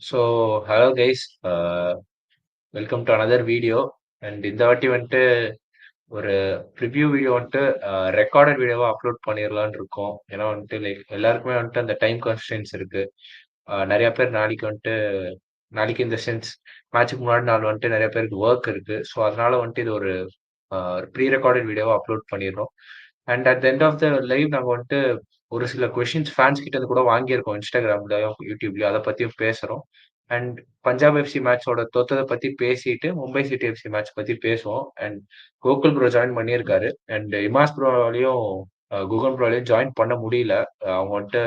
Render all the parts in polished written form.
So hello guys, welcome to another video. And இந்த வாட்டி வந்துட்டு ஒரு ப்ரிவ்யூ வீடியோ வந்துட்டு ரெக்கார்டட் வீடியோவா அப்லோட் பண்ணிடலான்னு இருக்கோம். ஏன்னா வந்துட்டு லைக் எல்லாருக்குமே வந்துட்டு அந்த டைம் கான்ஸ்டன்ஸ் இருக்கு. நிறைய பேர் நாளைக்கு இந்த சென்ஸ் மேட்சுக்கு முன்னாடி நாள் வந்துட்டு நிறைய பேருக்கு ஒர்க் இருக்கு. ஸோ அதனால வந்துட்டு இது ஒரு ப்ரீ ரெக்கார்டட் வீடியோவா அப்லோட் பண்ணிடுறோம். And at the end of the live நாங்கள் வந்துட்டு ஒரு சில கொஷின்ஸ் ஃபேன்ஸ் கிட்ட இருந்து கூட வாங்கியிருக்கோம், இன்ஸ்டாகிராம்லயும் யூடியூப்லயும். அதை பத்தியும் பேசுறோம். அண்ட் பஞ்சாப் எஃப்சி மேட்சோட தோத்ததை பத்தி பேசிட்டு மும்பை சிட்டி எஃப்சி மேட்ச் பத்தி பேசுவோம். அண்ட் கோகுல் ப்ரோ ஜாயின் பண்ணியிருக்காரு. அண்ட் இமாஸ் ப்ரோலையும் குகன் ப்ரோலையும் ஜாயின் பண்ண முடியல. அவங்க வந்துட்டு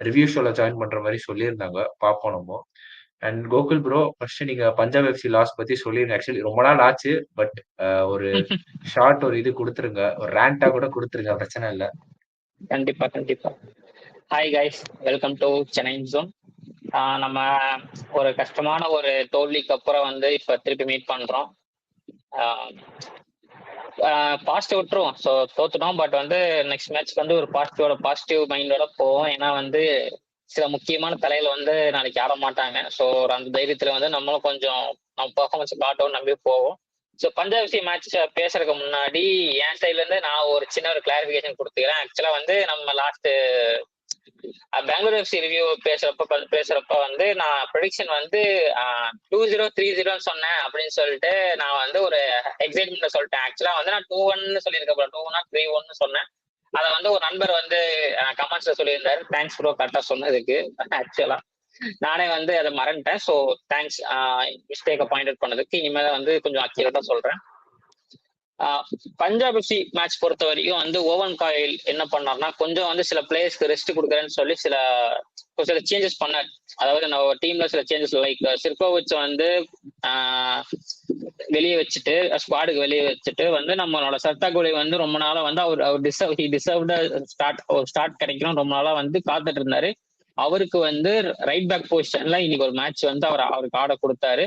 ரிவ்யூ ஷோல ஜாயின் பண்ற மாதிரி சொல்லியிருந்தாங்க, பார்ப்போம் நம்ம. அண்ட் கோகுல் ப்ரோ, ஃபர்ஸ்ட் நீங்க பஞ்சாப் எஃப்சி லாஸ் பத்தி சொல்லிருங்க. ஆக்சுவலி ரொம்ப நாள் ஆச்சு, பட் ஒரு ஷார்ட் ஒரு இது கொடுத்துருங்க, ஒரு ரேண்டா கூட கொடுத்துருங்க, பிரச்சனை இல்லை. கண்டிப்பா கண்டிப்பா. Hi guys, welcome to Chennai zone. நம்ம ஒரு கஷ்டமான ஒரு தோல்விக்கு அப்புறம் வந்து இப்ப திருப்பி மீட் பண்றோம். பாசிட்டிவ் விட்டுருவோம். ஸோ தோத்துட்டோம், பட் வந்து நெக்ஸ்ட் மேட்ச்க்கு வந்து ஒரு பாசிட்டிவ் மைண்டோட போவோம். ஏன்னா வந்து சில முக்கியமான தலையில வந்து நாளைக்கு ஆட மாட்டாங்க. ஸோ ஒரு அந்த தைரியத்துல வந்து நம்மளும் கொஞ்சம் நம்ம பர்ஃபார்மன்ஸ் காட்டவும் நம்பி போவோம். ஸோ பஞ்சாப் எஃப்சி மேட்ச் பேசுறதுக்கு முன்னாடி என் சைட்ல இருந்து நான் ஒரு சின்ன ஒரு கிளாரிபிகேஷன் கொடுத்துக்கிறேன். ஆக்சுவலா வந்து நம்ம லாஸ்ட் பெங்களூர் எஃப்சி ரிவ்யூ பேசுறப்ப வந்து நான் ப்ரெடிக்ஷன் வந்து 2-0 சொன்னேன் அப்படின்னு சொல்லிட்டு நான் வந்து ஒரு எக்ஸைட்மெண்ட்ல சொல்லிட்டேன். ஆக்சுவலா வந்து நான் 2-1 சொல்லியிருக்கேன், 2-1 3-1 சொன்னேன். அதை வந்து ஒரு நண்பர் வந்து கமெண்ட்ஸ்ல சொல்லியிருந்தாரு, தேங்க்ஸ் ப்ரோ கரெக்டா சொன்னதுக்கு. ஆக்சுவலா நானே வந்து அதை மறந்துட்டேன். ஸோ தேங்க்ஸ் மிஸ்டேக்கை பாயிண்ட் அவுட் பண்ணதுக்கு. இனிமேல் வந்து கொஞ்சம் அக்யூரேட்டா சொல்றேன். பஞ்சாப் எஃப்சி மேட்ச் பொறுத்த வரைக்கும் வந்து ஓவன் காயில் என்ன பண்ணார்னா, கொஞ்சம் வந்து சில பிளேயர்ஸ்க்கு ரெஸ்ட் கொடுக்குறேன்னு சொல்லி சில சேஞ்சஸ் பண்ணார். அதாவது நம்ம டீம்ல சில சேஞ்சஸ், லைக் சிர்கோவிச் வந்து வெளியே வச்சுட்டு, ஸ்குவாடுக்கு வெளியே வச்சுட்டு வந்து நம்மளோட சர்தாகுலி வந்து ரொம்ப நாளா வந்து அவர் டிசர்வ்டு ஸ்டார்ட் கிடைக்கணும் ரொம்ப நாளா வந்து காத்துட்டு இருந்தாரு. அவருக்கு வந்து ரைட் பேக் பொசிஷன்ல இன்னைக்கு ஒரு மேட்ச் வந்து அவருக்கு ஆட கொடுத்தாரு.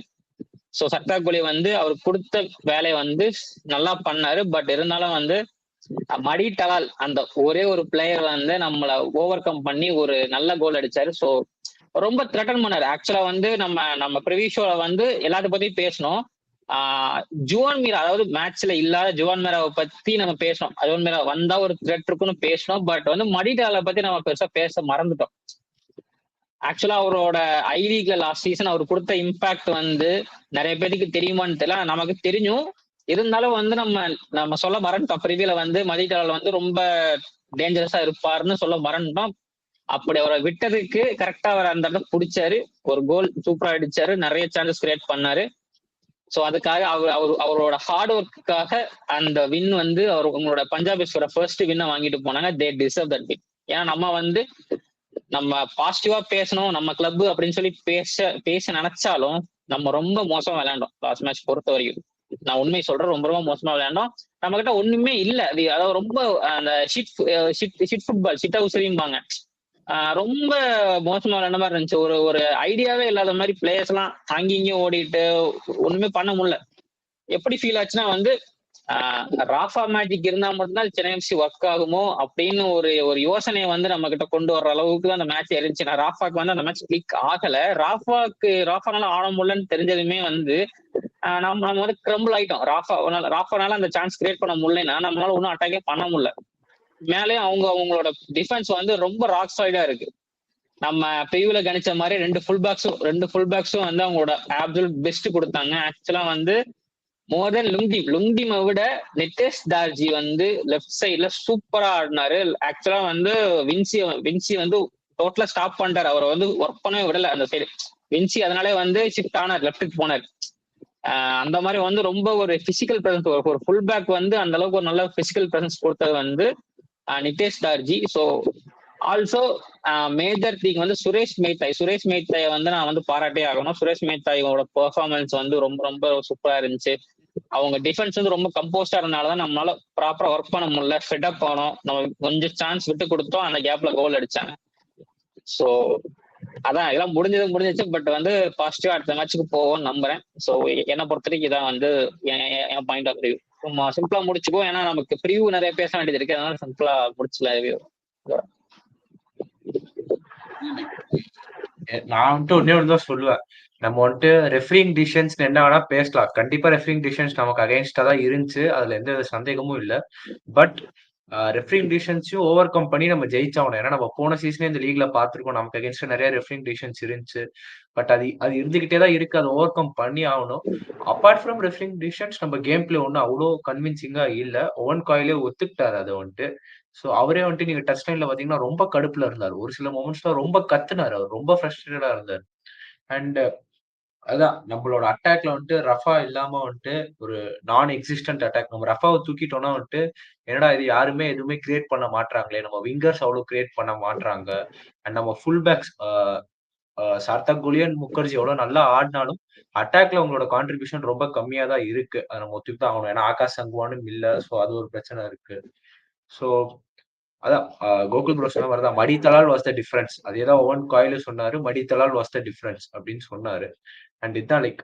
ஸோ சர்தாகுலி வந்து அவருக்கு கொடுத்த வேலையை வந்து நல்லா பண்ணாரு. பட் இருந்தாலும் வந்து மடி டலால் அந்த ஒரே ஒரு பிளேயர் வந்து நம்மளை ஓவர் கம் பண்ணி ஒரு நல்ல கோல் அடிச்சாரு. ஸோ ரொம்ப த்ரெட்டன் பண்ணாரு. ஆக்சுவலா வந்து நம்ம ப்ரிவியூ ஷோல வந்து எல்லாத்த பத்தியும் பேசணும். ஜுவான் மீரா, அதாவது மேட்ச்ல இல்லாத ஜுவான் மீராவை பத்தி நம்ம பேசணும். ஜுவான் மீரா வந்தா ஒரு த்ரெட் இருக்குன்னு பேசணும். பட் வந்து மடி டலாலை பத்தி நம்ம பெருசா பேச மறந்துட்டோம். ஆக்சுவலா அவரோட ஐ லீக்ல லாஸ்ட் சீசன் அவர் கொடுத்த இம்பாக்ட் வந்து நிறைய பேருக்கு தெரியுமான்னு தெரியல, நமக்கு தெரியும். இருந்தாலும் வந்து நம்ம சொல்ல மறந்துட்டோம். ப்ரிவியூல வந்து மதிட்டாளர் வந்து ரொம்ப டேஞ்சரஸா இருப்பாருன்னு சொல்ல மறந்துட்டோம். அப்படி அவரை விட்டதுக்கு கரெக்டா அவர் அந்த இடத்துல பிடிச்சாரு, ஒரு கோல் சூப்பரா அடிச்சாரு, நிறைய சான்சஸ் கிரியேட் பண்ணாரு. ஸோ அதுக்காக அவரோட ஹார்ட் ஒர்க்குக்காக அந்த வின் வந்து உங்களோட பஞ்சாப் எஃப்சியோட ஃபர்ஸ்ட் வின்னை வாங்கிட்டு போனாங்க. They deserve that win. ஏன்னா நம்ம பாசிட்டிவா பேசணும் நம்ம கிளப் அப்படின்னு சொல்லி பேச நினைச்சாலும் நம்ம ரொம்ப மோசமா விளையாண்டோம் லாஸ்ட் மேட்ச் பொறுத்த வரைக்கும். நான் உண்மை சொல்றேன், ரொம்ப ரொம்ப மோசமா விளையாண்டோம். நம்ம கிட்ட ஒண்ணுமே இல்ல. அதாவது ரொம்ப அந்த ஷிட் ஃபுட்பால், ஷிட் ஹவுஸ்பாங்க, ரொம்ப மோசமா விளையாண்ட மாதிரி இருந்துச்சு. ஒரு ஐடியாவே இல்லாத மாதிரி பிளேயர்ஸ் எல்லாம் அங்கேயும் ஓடிட்டு ஒண்ணுமே பண்ண முடியல. எப்படி ஃபீல் ஆச்சுன்னா வந்து ராஃபா மேஜிக் இருந்தா மட்டும்தான் சென்னை எஃப்சி ஒர்க் ஆகுமோ அப்படின்னு ஒரு யோசனையை வந்து நம்ம கிட்ட கொண்டு வர்ற அளவுக்கு தான் அந்த மேட்ச் இருந்துச்சு. ராஃபாக்கு வந்து அந்த மேட்ச் கிளிக் ஆகல. ராஃபானால ஆட முடியலன்னு தெரிஞ்சதுமே வந்து நம்ம வந்து கிரம்பிள் ஆயிட்டோம். ராஃபானால அந்த சான்ஸ் கிரியேட் பண்ண முடியலன்னா நம்மளால ஒன்றும் அட்டாக்கே பண்ண முடியல. மேலே அவங்களோட டிஃபென்ஸ் வந்து ரொம்ப ராக் சைடா இருக்கு. நம்ம பிரிவுல கணிச்ச மாதிரி ரெண்டு ஃபுல் பேக்ஸும் வந்து அவங்களோட ஆப்சல்யூட் பெஸ்ட் கொடுத்தாங்க. ஆக்சுவலா வந்து மோர் தென் லுங்டிமை விட நிதேஷ் தார்ஜி வந்து லெஃப்ட் சைட்ல சூப்பரா ஆடினாரு. ஆக்சுவலா வந்து வின்சி வந்து டோட்டலா ஸ்டாப் பண்ணிட்டாரு. அவரை வந்து ஒர்க் பண்ணவே விடல அந்த சைடு. வின்சி அதனாலே வந்து ஷிஃப்ட் ஆனார், லெஃப்ட்டுக்கு போனார். அந்த மாதிரி வந்து ரொம்ப ஒரு பிசிக்கல் பிரசன்ஸ், ஒரு ஃபுல் பேக் வந்து அந்த அளவுக்கு ஒரு நல்ல பிசிக்கல் பிரசன்ஸ் கொடுத்தது வந்து Nitesh Darji. So also major thing வந்து சுரேஷ் மேத்தாயை வந்து நான் வந்து பாராட்டே ஆகணும். சுரேஷ் மேத்தாயோட பெர்ஃபார்மன்ஸ் வந்து ரொம்ப ரொம்ப சூப்பரா இருந்துச்சு. அவங்க டிஃபென்ஸ் வந்து ரொம்ப கம்போஸ்டா இருந்தனாலதான் நம்மளால ப்ராப்பரா ஒர்க் பண்ண முடியல. ஃபெட் ஆனோம். நம்ம கொஞ்சம் சான்ஸ் விட்டு கொடுத்தோம், அந்த கேப்ல கோல் அடிச்சாங்க. ஸோ அதான் இதெல்லாம் முடிஞ்சிச்சு. பட் வந்து பாசிட்டிவா அடுத்த மேட்சுக்கு போவோம்னு நம்புறேன். ஸோ என்னை பொறுத்த வரைக்கும் இதான் வந்து என் பாயிண்ட் ஆஃப் வியூ. சிம்பிளா முடிச்சுப்போம், ஏன்னா நமக்கு ப்ரிவ்யூ நிறைய பேச வேண்டியது இருக்கு. அதனால சிம்பிளா முடிச்சுல ரிவ்யூ. நான் வந்துட்டு ஒண்ணே ஒண்ணு தான் சொல்லுவேன். நம்ம வந்துட்டு ரெஃபரிங் டிசிஷன்ஸ் என்ன வேணா பேசலாம். கண்டிப்பா ரெஃபரிங் டிசிஷன்ஸ் நமக்கு அகைன்ஸ்டா தான் இருந்துச்சு. அதுல எந்த வித சந்தேகமும் இல்ல. பட் ரெஃபரிங் டிசிஷன்ஸையும் ஓவர் கம் பண்ணி நம்ம ஜெயிச்சாகணும். ஏன்னா நம்ம போன சீசனே இந்த லீக்ல பார்த்திருக்கோம். நமக்கு அகைன்ஸ்டா நெறைய ரெஃபரிங் டிசிஷன்ஸ் இருந்துச்சு. பட் அது அது இருந்துகிட்டே தான் இருக்கு. அத ஓவர் கம் பண்ணி ஆகணும். அப்பார்ட் ஃப்ரம் ரெஃபரிங் டிசிஷன்ஸ் நம்ம கேம் பிளே ஒண்ணும் அவ்ளோ கன்வின்சிங்கா இல்ல. ஓவன் காயிலே ஒத்துக்கிட்டாரு அத வந்துட்டு. சோ அவரே வந்துட்டு நீங்க டச் லைன்ல பார்த்தீங்கன்னா, ரொம்ப கடுப்புல இருந்தாரு. ஒரு சில மொமெண்ட்ஸ்ல ரொம்ப கத்துனாரு. அவர் ரொம்ப ஃப்ரஸ்ட்ரேட்டடா இருந்தாரு. அண்ட் அதான் நம்மளோட அட்டாக்ல வந்துட்டு ரஃபா இல்லாம வந்துட்டு ஒரு நான் எக்ஸிஸ்டன்ட் அட்டாக். நம்ம ரஃபாவ தூக்கிட்டோம்னா வந்துட்டு, என்னடா இது யாருமே எதுவுமே கிரியேட் பண்ண மாட்றாங்களே! நம்ம விங்கர்ஸ் அவ்ளோ கிரியேட் பண்ண மாட்றாங்க. அண்ட் நம்ம ஃபுல் பேக்ஸ் சார்த்தக் குலியன், முகர்ஜி எவ்வளோ நல்லா ஆடுனாலும், அட்டாக்ல அவங்களோட கான்ட்ரிபியூஷன் ரொம்ப கம்மியா தான் இருக்கு. அத நம்ம ஒத்துக்கிட்டு தான் ஆகணும். ஏன்னா ஆகாஷ் சங்குவானும் இல்ல. சோ அது ஒரு பிரச்சனை இருக்கு. சோ அதான் கோகுல் ப்ரோ சொன்ன மாரி தான். மடி தலால் வாஸ் த டிஃபரன்ஸ். அதே தான் ஓவன் காயிலும் சொன்னாரு. மடி தலால் வாஸ் த டிஃபரன்ஸ் அப்படின்னு சொன்னாரு. அண்ட் இதான் லைக்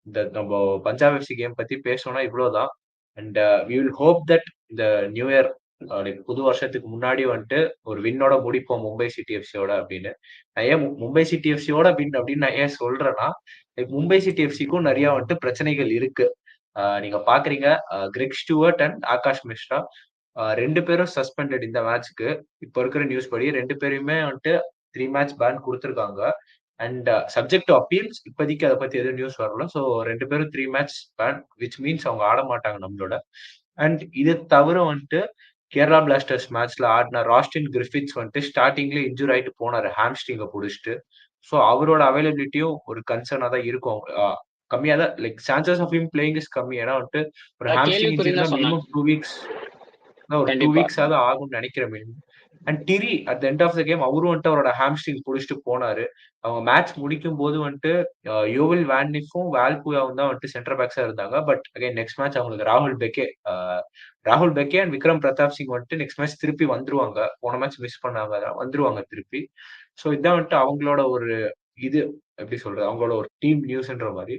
இந்த நம்ம பஞ்சாப் எஃப்சி கேம் பத்தி பேசணும்னா இவ்வளோதான். And we will hope that இந்த நியூ இயர் லைக் புது வருஷத்துக்கு முன்னாடி வந்துட்டு ஒரு வின்னோட முடிப்போம் மும்பை சிட்டி எஃப்சியோட அப்படின்னு. நான் ஏன் மும்பை சிட்டி எஃப்சியோட வின் அப்படின்னு நான் ஏன் சொல்றேன்னா, லைக் மும்பை சிட்டி எஃப்சிக்கும் நிறைய வந்துட்டு பிரச்சனைகள் இருக்கு. நீங்க பாக்குறீங்க Greg Stewart and Akash Mishra 2 பேரும் சஸ்பெண்டட் இந்த மேட்ச்க்கு. இப்ப இருக்கிற நியூஸ் படி 2 பேரையுமே வந்துட்டு 3 மேட்ச் பேன் குடுத்துருக்காங்க. அண்ட் சப்ஜெக்ட் டு அப்பீல்ஸ் இப்போதைக்கு அத பத்தி எதுவும் நியூஸ் வரல. சோ 2 பேரும் 3 மேட்ச் பேன் விச் மீன்ஸ் அவங்க ஆட மாட்டாங்க நம்மளோட. அண்ட் இது தவிர வந்துட்டு கேரளா பிளாஸ்டர்ஸ் மேட்ச்ல ஆடின ராஸ்டின் கிரிஃபித்ஸ் வந்துட்டு ஸ்டார்டிங்ல இன்ஜூர் ஆயிட்டு போனாரு ஹாம்ஸ்ட்ரிங்க புடிச்சிட்டு. சோ அவரோட அவைலபிலிட்டியும் ஒரு கன்சர்னா தான் இருக்கும். கம்மியா தான் like chances of him playing is கம்மி. ஏன்னா வந்துட்டு ஒரு ஹாம்ஸ்ட்ரிங் கேள்விக்குறின்னு இன்ஜூரினா தான் சொன்னாங்க. மினிமம் 2 வீக்ஸ் ஒரு 2 கண்டிப்பா. வீக்ஸாவது ஆகும்னு நெனைக்கிறேன் minimum. And Tiri at the end of the game அவரும் வந்துட்டு அவரோட ஹாம்ஸ்ட்ரிங் புடிச்சிட்டு போனாரு. அவங்க மேட்ச் முடிக்கும்போது வந்துட்டு யோவில் வான்னிஃபும், வால்புயாவும் தான் வந்துட்டு சென்டர் பேக்ஸா இருந்தாங்க. பட் அகைன் நெக்ஸ்ட் மேட்ச் அவங்களுக்கு ராகுல் பெக்கே அண்ட் விக்ரம் பிரதாப் சிங் வந்துட்டு நெக்ஸ்ட் மேட்ச் திருப்பி வந்துருவாங்க. போன மேட்ச் மிஸ் பண்ணாங்க வந்துருவாங்க திருப்பி. சோ இதான் வந்துட்டு அவங்களோட ஒரு இது எப்படி சொல்றது? அவங்களோட ஒரு டீம் நியூஸ்ன்ற மாரி.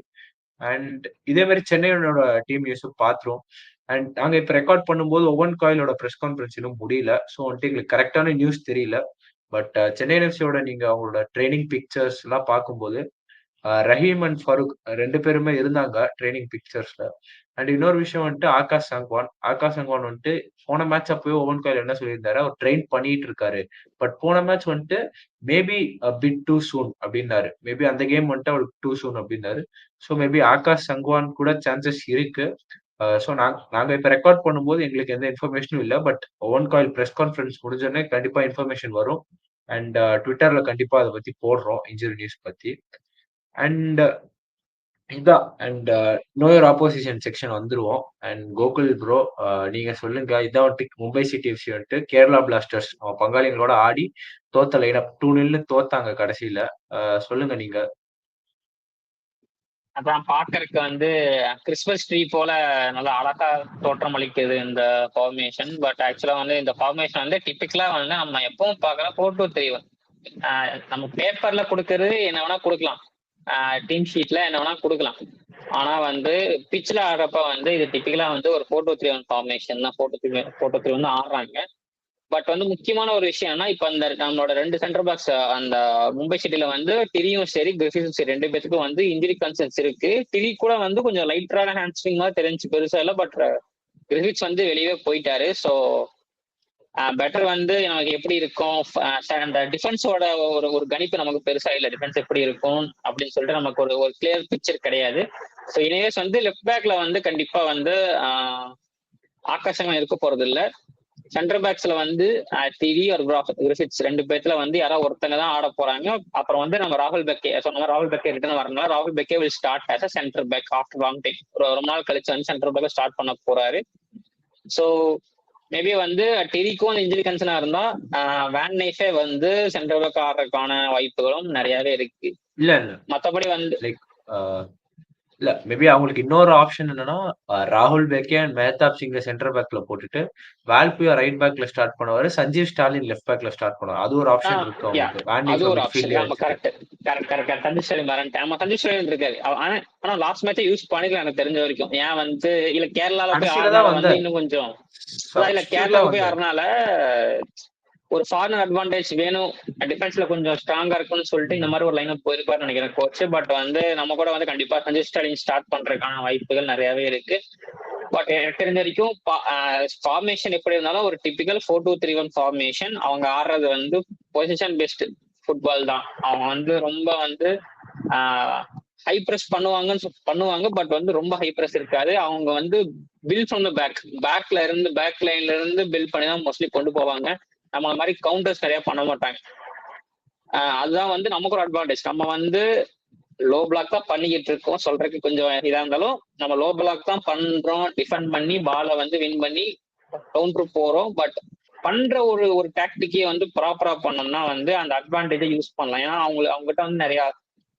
அண்ட் இதே மாரி சென்னையோட டீம் நியூஸும் பார்த்துருவோம். அண்ட் நாங்க இப்ப ரெக்கார்ட் பண்ணும்போது ஒவன் காயிலோட பிரஸ் கான்ஃபரன்ஸ் இன்னும் முடியல. ஸோ வந்துட்டு எங்களுக்கு கரெக்ட்டான நியூஸ் தெரியல. பட் சென்னை எஃப்சியோட நீங்க அவங்களோட ட்ரெய்னிங் பிக்சர்ஸ்லாம் பார்க்கும்போது, ரஹீம் அண்ட் ஃபரூக் 2 பேருமே இருந்தாங்க ட்ரெய்னிங் பிக்சர்ஸ்ல. அண்ட் இன்னொரு விஷயம் வந்துட்டு ஆகாஷ் சங்வான் வந்துட்டு போன மேட்ச் அப்பவே ஓவன் காயில் என்ன சொல்லியிருந்தாரு, அவர் ட்ரெயின் பண்ணிட்டு இருக்காரு. பட் போன மேட்ச் வந்துட்டு மேபி பிட் டூ சூன் அப்டின்னாரு. மேபி அந்த கேம் வந்துட்டு அவருக்கு டூ சூன் அப்டின்னாரு. ஸோ மேபி ஆகாஷ் சங்வான் கூட சான்சஸ் இருக்கு. ஸோ நாங்க இப்ப ரெக்கார்ட் பண்ணும்போது எங்களுக்கு எந்த இன்ஃபர்மேஷனும் இல்ல. But Owen Coyle press conference முடிஞ்சோனே கண்டிப்பா இன்ஃபர்மேஷன் வரும். அண்ட் ட்விட்டர்ல கண்டிப்பா அத பத்தி போடுறோம். இன்ஜுரி நியூஸ் பத்தி. அண்ட் இதான் and know your opposition section வந்துருவோம். அண்ட் கோகுல் ப்ரோ நீங்க சொல்லுங்க. இதான் வந்துட்டு மும்பை சிட்டி எஃப்சி வந்துட்டு கேரளா பிளாஸ்டர்ஸ் நம்ம பங்காளிங்களோட ஆடி தோத்த லைனப் 2-0 தோத்தாங்க கடைசியில. சொல்லுங்க நீங்க. அதான் பாக்கறதுக்கு வந்து கிறிஸ்மஸ் ட்ரீ போல நல்லா அழகா தோற்றம் அளிக்குது இந்த ஃபார்மேஷன். பட் ஆக்சுவலா வந்து இந்த ஃபார்மேஷன் வந்து டிபிக்கலா வந்து நம்ம எப்பவும் பாக்குற 4-2-3 நம்ம பேப்பர்ல கொடுக்கறது என்ன வேணா கொடுக்கலாம், டீம் ஷீட்ல என்ன வேணா கொடுக்கலாம். ஆனா வந்து பிச்சில் ஆடுறப்ப வந்து இது டிபிக்கலா வந்து ஒரு 4-2-3-1 ஃபார்மேஷன் தான் 4-2-3 வந்து ஆடுறாங்க. பட் வந்து முக்கியமான ஒரு விஷயம்னா இப்ப அந்த நம்மளோட 2 சென்டர் பேக்ஸ் அந்த மும்பை சிட்டில வந்து டிரியும் சரி கிரிஃபிஸும் சரி 2 பேத்துக்கும் வந்து இன்ஜுரி கன்சர்ன்ஸ் இருக்கு. டிரி கூட வந்து கொஞ்சம் லைட்டரான ஹேண்ட்ஸ்ட்ரிங் மாதிரி தெரிஞ்சு பெருசா இல்லை. பட் கிரிஃபிக்ஸ் வந்து வெளியவே போயிட்டாரு. ஸோ பெட்டர் வந்து நமக்கு எப்படி இருக்கும் அந்த டிஃபென்ஸோட ஒரு ஒரு கணிப்பு நமக்கு பெருசா இல்லை. டிஃபென்ஸ் எப்படி இருக்கும் அப்படின்னு சொல்லிட்டு நமக்கு ஒரு ஒரு கிளியர் பிக்சர் கிடையாது. ஸோ இனிவேஸ் வந்து லெஃப்ட் பேக்ல வந்து கண்டிப்பா வந்து ஆகாசமா இருக்க போறது இல்லை. சென்டர் பேக்ஸ்ல வந்து டிவி ஒரு கிரிஃபிட்ஸ் 2 பேர்த்துல வந்து யாராவது ஒருத்தங்க தான் ஆட போறாங்க. அப்புறம் வந்து நம்ம ராகுல் பெக்கே சொன்ன ராகுல் பெக்கே ரிட்டர்ன் வரனால ராகுல் Bheke will start as a centre back after long time. ரொம்ப நாள் கழிச்சு வந்து சென்டர் பேக் ஸ்டார்ட் பண்ண போறாரு. ஸோ மேபி வந்து டிரிக்கும் இன்ஜுரி கன்சர்னா இருந்தா வேன் நைஃபே வந்து சென்டர் பேக் ஆடுறதுக்கான வாய்ப்புகளும் நிறையவே இருக்கு. இல்ல இல்ல மற்றபடி வந்து லைக் இல்ல மேபி அவங்களுக்கு இன்னொரு ஆப்ஷன் என்னன்னா ராகுல் பெக்கே அண்ட் மேத்தாப் சிங்க சென்டர் பேக்ல போட்டுட்டு வால்பியா ரைட் பேக்ல ஸ்டார்ட் பண்ணுவாரு. சஞ்சீவ் ஸ்டாலின் லெஃப்ட் பேக்ல ஸ்டார்ட் பண்ணுவாரு. அது ஒரு ஆப்ஷன் இருக்கு அவங்களுக்கு. அது வேன்டிஃப ஒரு ஆப்ஷன். மிட்ஃபீல்ட்லயே நம்ம வச்சுட்டு. Correct correct correct Sanjeev Stalin மறந்துட்டேன். ஆமா சஞ்சீவ் ஸ்டாலின் இருக்காரு. ஆனா லாஸ்ட் மேட்சே யூஸ் பண்ணிக்கலாம் எனக்கு தெரிஞ்ச வரைக்கும். ஏன் வந்து இல்ல கேரளால போய் கடைசியில தான் ஆறுனால வந்து வந்தாரு. இன்னும் கொஞ்சம் இல்ல சப்ஸ்டிடியூட்டா கேரளாவுக்கு போய் வந்தாரு. ஆறுனால ஒரு ஃபாரினர் அட்வான்டேஜ் வேணும், டிஃபென்ஸ்ல கொஞ்சம் ஸ்ட்ராங்கா இருக்கும்னு சொல்லிட்டு இந்த மாதிரி ஒரு லைனப் போயிருப்பாருன்னு நினைக்கிறேன் கோச். பட் வந்து நம்ம கூட வந்து கண்டிப்பா சஞ்சய் ஸ்டாலின் ஸ்டார்ட் பண்றதுக்கான வாய்ப்புகள் நிறையவே இருக்கு. பட் எனக்கு தெரிஞ்ச வரைக்கும் ஃபார்மேஷன் எப்படி இருந்தாலும் ஒரு டிபிக்கல் 4-2-3-1 ஃபார்மேஷன். அவங்க ஆடுறது வந்து பொசிஷன் பேஸ்ட் ஃபுட்பால் தான். அவங்க வந்து ரொம்ப வந்து ஹை பிரஸ் பண்ணுவாங்க, பட் வந்து ரொம்ப ஹை பிரஸ் இருக்காது. அவங்க வந்து பில் ஃப்ரம் த பேக் லைன்ல இருந்து பில் பண்ணி தான் மோஸ்ட்லி கொண்டு போவாங்க. நம்ம மாதிரி கவுண்டர்ஸ் நிறைய பண்ண மாட்டாங்க. அதுதான் வந்து நமக்கு ஒரு அட்வான்டேஜ். நம்ம வந்து லோ பிளாக் தான் பண்ணிக்கிட்டு இருக்கோம், சொல்றதுக்கு கொஞ்சம் இதா இருந்தாலும் நம்ம லோ பிளாக் தான் பண்றோம், டிஃபெண்ட் பண்ணி பாலை வந்து வின் பண்ணி கவுண்டர் போறோம். பட் பண்ற ஒரு டாக்டிக்கே வந்து ப்ராப்பரா பண்ணோம்னா வந்து அந்த அட்வான்டேஜை யூஸ் பண்ணலாம். ஏன்னா அவங்ககிட்ட வந்து நிறைய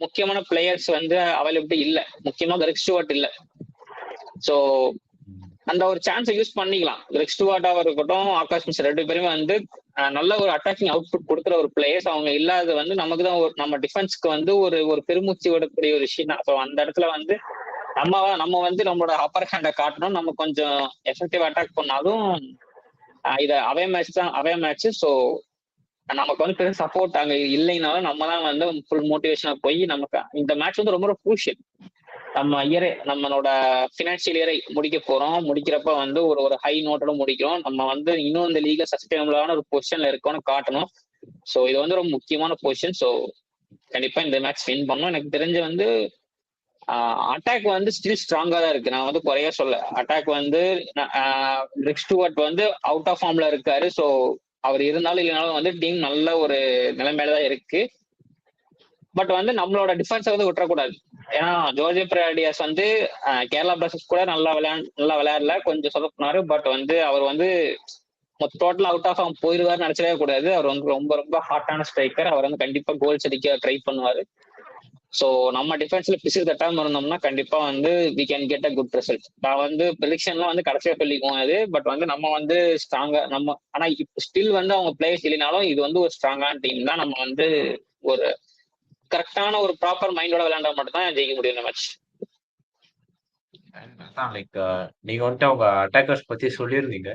முக்கியமான பிளேயர்ஸ் வந்து அவைலபிலிட்டி இல்லை, முக்கியமா கிரெக் ஸ்டூவர்ட் இல்லை. ஸோ அந்த ஒரு சான்ஸை யூஸ் பண்ணிக்கலாம். கிரெக் ஸ்டூவர்ட்டாக இருக்கட்டும், ஆகாஷ் மிஸ்ரா 2 பேருமே வந்து நல்ல ஒரு அட்டாக்கிங் அவுட்புட் கொடுக்குற ஒரு பிளேயர்ஸ். அவங்க இல்லாத வந்து நமக்கு தான் நம்ம டிஃபென்ஸ்க்கு வந்து ஒரு பெருமூச்சு விடக்கூடிய ஒரு விஷயம் தான். ஸோ அந்த இடத்துல வந்து நம்ம வந்து நம்மளோட அப்பர் ஹேண்டை காட்டணும். நம்ம கொஞ்சம் எஃபெக்டிவ் அட்டாக் பண்ணாலும் இது அவே மேட்ச். ஸோ நமக்கு வந்து பெரிய சப்போர்ட் அங்க இல்லைனாலும் நம்ம தான் வந்து ஃபுல் மோட்டிவேஷனா போய் நமக்கு இந்த மேட்ச் வந்து ரொம்ப குரூஷியல். நம்மளோட ஃபினான்ஷியல் இயரை முடிக்க போறோம். முடிக்கிறப்ப வந்து ஒரு ஹை நோட்டோட முடிக்கிறோம். நம்ம வந்து இன்னும் இந்த லீக்ல சஸ்டைனபிளான ஒரு பொசிஷன்ல இருக்கோம்னு காட்டணும். ஸோ இது வந்து ரொம்ப முக்கியமான பொசிஷன். ஸோ கண்டிப்பா இந்த மேட்ச் வின் பண்ணணும். எனக்கு தெரிஞ்சு வந்து அட்டாக் வந்து ஸ்டில் ஸ்ட்ராங்கா தான் இருக்கு. நான் வந்து குறைய சொல்ல. அட்டாக் வந்து கிரெக் ஸ்டூவர்ட் வந்து அவுட் ஆஃப் ஃபார்ம்ல இருக்காரு. ஸோ அவர் இருந்தாலும் இல்லைனாலும் வந்து டீம் நல்ல ஒரு நிலைமையில தான் இருக்கு. பட் வந்து நம்மளோட டிஃபென்ஸை வந்து விட்டுறக்கூடாது. ஏன்னா ஜோர்ஜ் பிராடியாஸ் வந்து கேரளா பிளாஸ்டர்ஸ் கூட நல்லா விளையாடல, கொஞ்சம் சொதப்பினாரு. பட் வந்து அவர் வந்து டோட்டல் அவுட் ஆஃப் ஃபார்ம் போயிடுவார்னு நினைச்சவே கூடாது. அவர் வந்து ரொம்ப ரொம்ப ஹாட்டான ஸ்ட்ரைக்கர். அவர் வந்து கண்டிப்பா கோல்ஸ் அடிக்க ட்ரை பண்ணுவாரு. ஸோ நம்ம டிஃபென்ஸ்ல பிசிறு தட்டாம இருந்தோம்னா கண்டிப்பா வந்து we can get a good result. நான் வந்து ப்ரெடிக்ஷன்லாம் வந்து கடைசியா சொல்லிக்குவோம் அது. பட் வந்து நம்ம வந்து ஸ்ட்ராங்கா ஆனா ஸ்டில் வந்து அவங்க பிளேயர்ஸ் இல்லைனாலும் இது வந்து ஒரு ஸ்ட்ராங்கான டீம் தான். நம்ம வந்து ஒரு கரெக்டான ஒரு ப்ராப்பர் மைண்டோட விளையாண்டா மட்டும் தான் ஜெயிக்க முடியும் இந்த மேட்ச். லைக் நீங்க வந்துட்டு அவங்க அட்டாக்கர்ஸ் பத்தி சொல்லியிருந்தீங்க.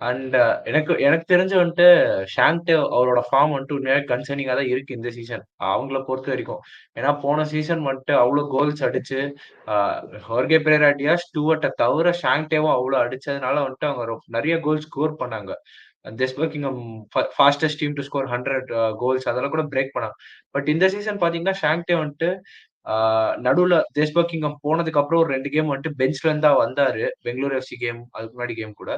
அண்ட் எனக்கு தெரிஞ்சு வந்துட்டு ஷாங்டே அவரோட ஃபார்ம் வந்துட்டு உண்மையாக கன்சர்னிங்காக தான் இருக்கு இந்த சீசன் அவங்கள பொறுத்த வரைக்கும். ஏன்னா போன சீசன் வந்துட்டு அவ்வளோ கோல்ஸ் அடிச்சு ஹோர்கே பெரேரா ஸ்டூவர்ட்டை தவிர ஷாங்டேவும் அவ்வளோ அடிச்சதுனால வந்துட்டு அவங்க நிறைய கோல்ஸ் ஸ்கோர் பண்ணாங்க. Buckingham fastest team to score 100 goals அதெல்லாம் கூட பிரேக் பண்ணாங்க. பட் இந்த சீசன் பாத்தீங்கன்னா ஷாங்டே வந்துட்டு நடுவுல பக்கிங்ஹாம் போனதுக்கு அப்புறம் ஒரு 2 கேம் வந்துட்டு பெஞ்ச்ல இருந்து தான் வந்தாரு. பெங்களூர் எஃப்சி கேம் அதுக்கு முன்னாடி கேம் கூட.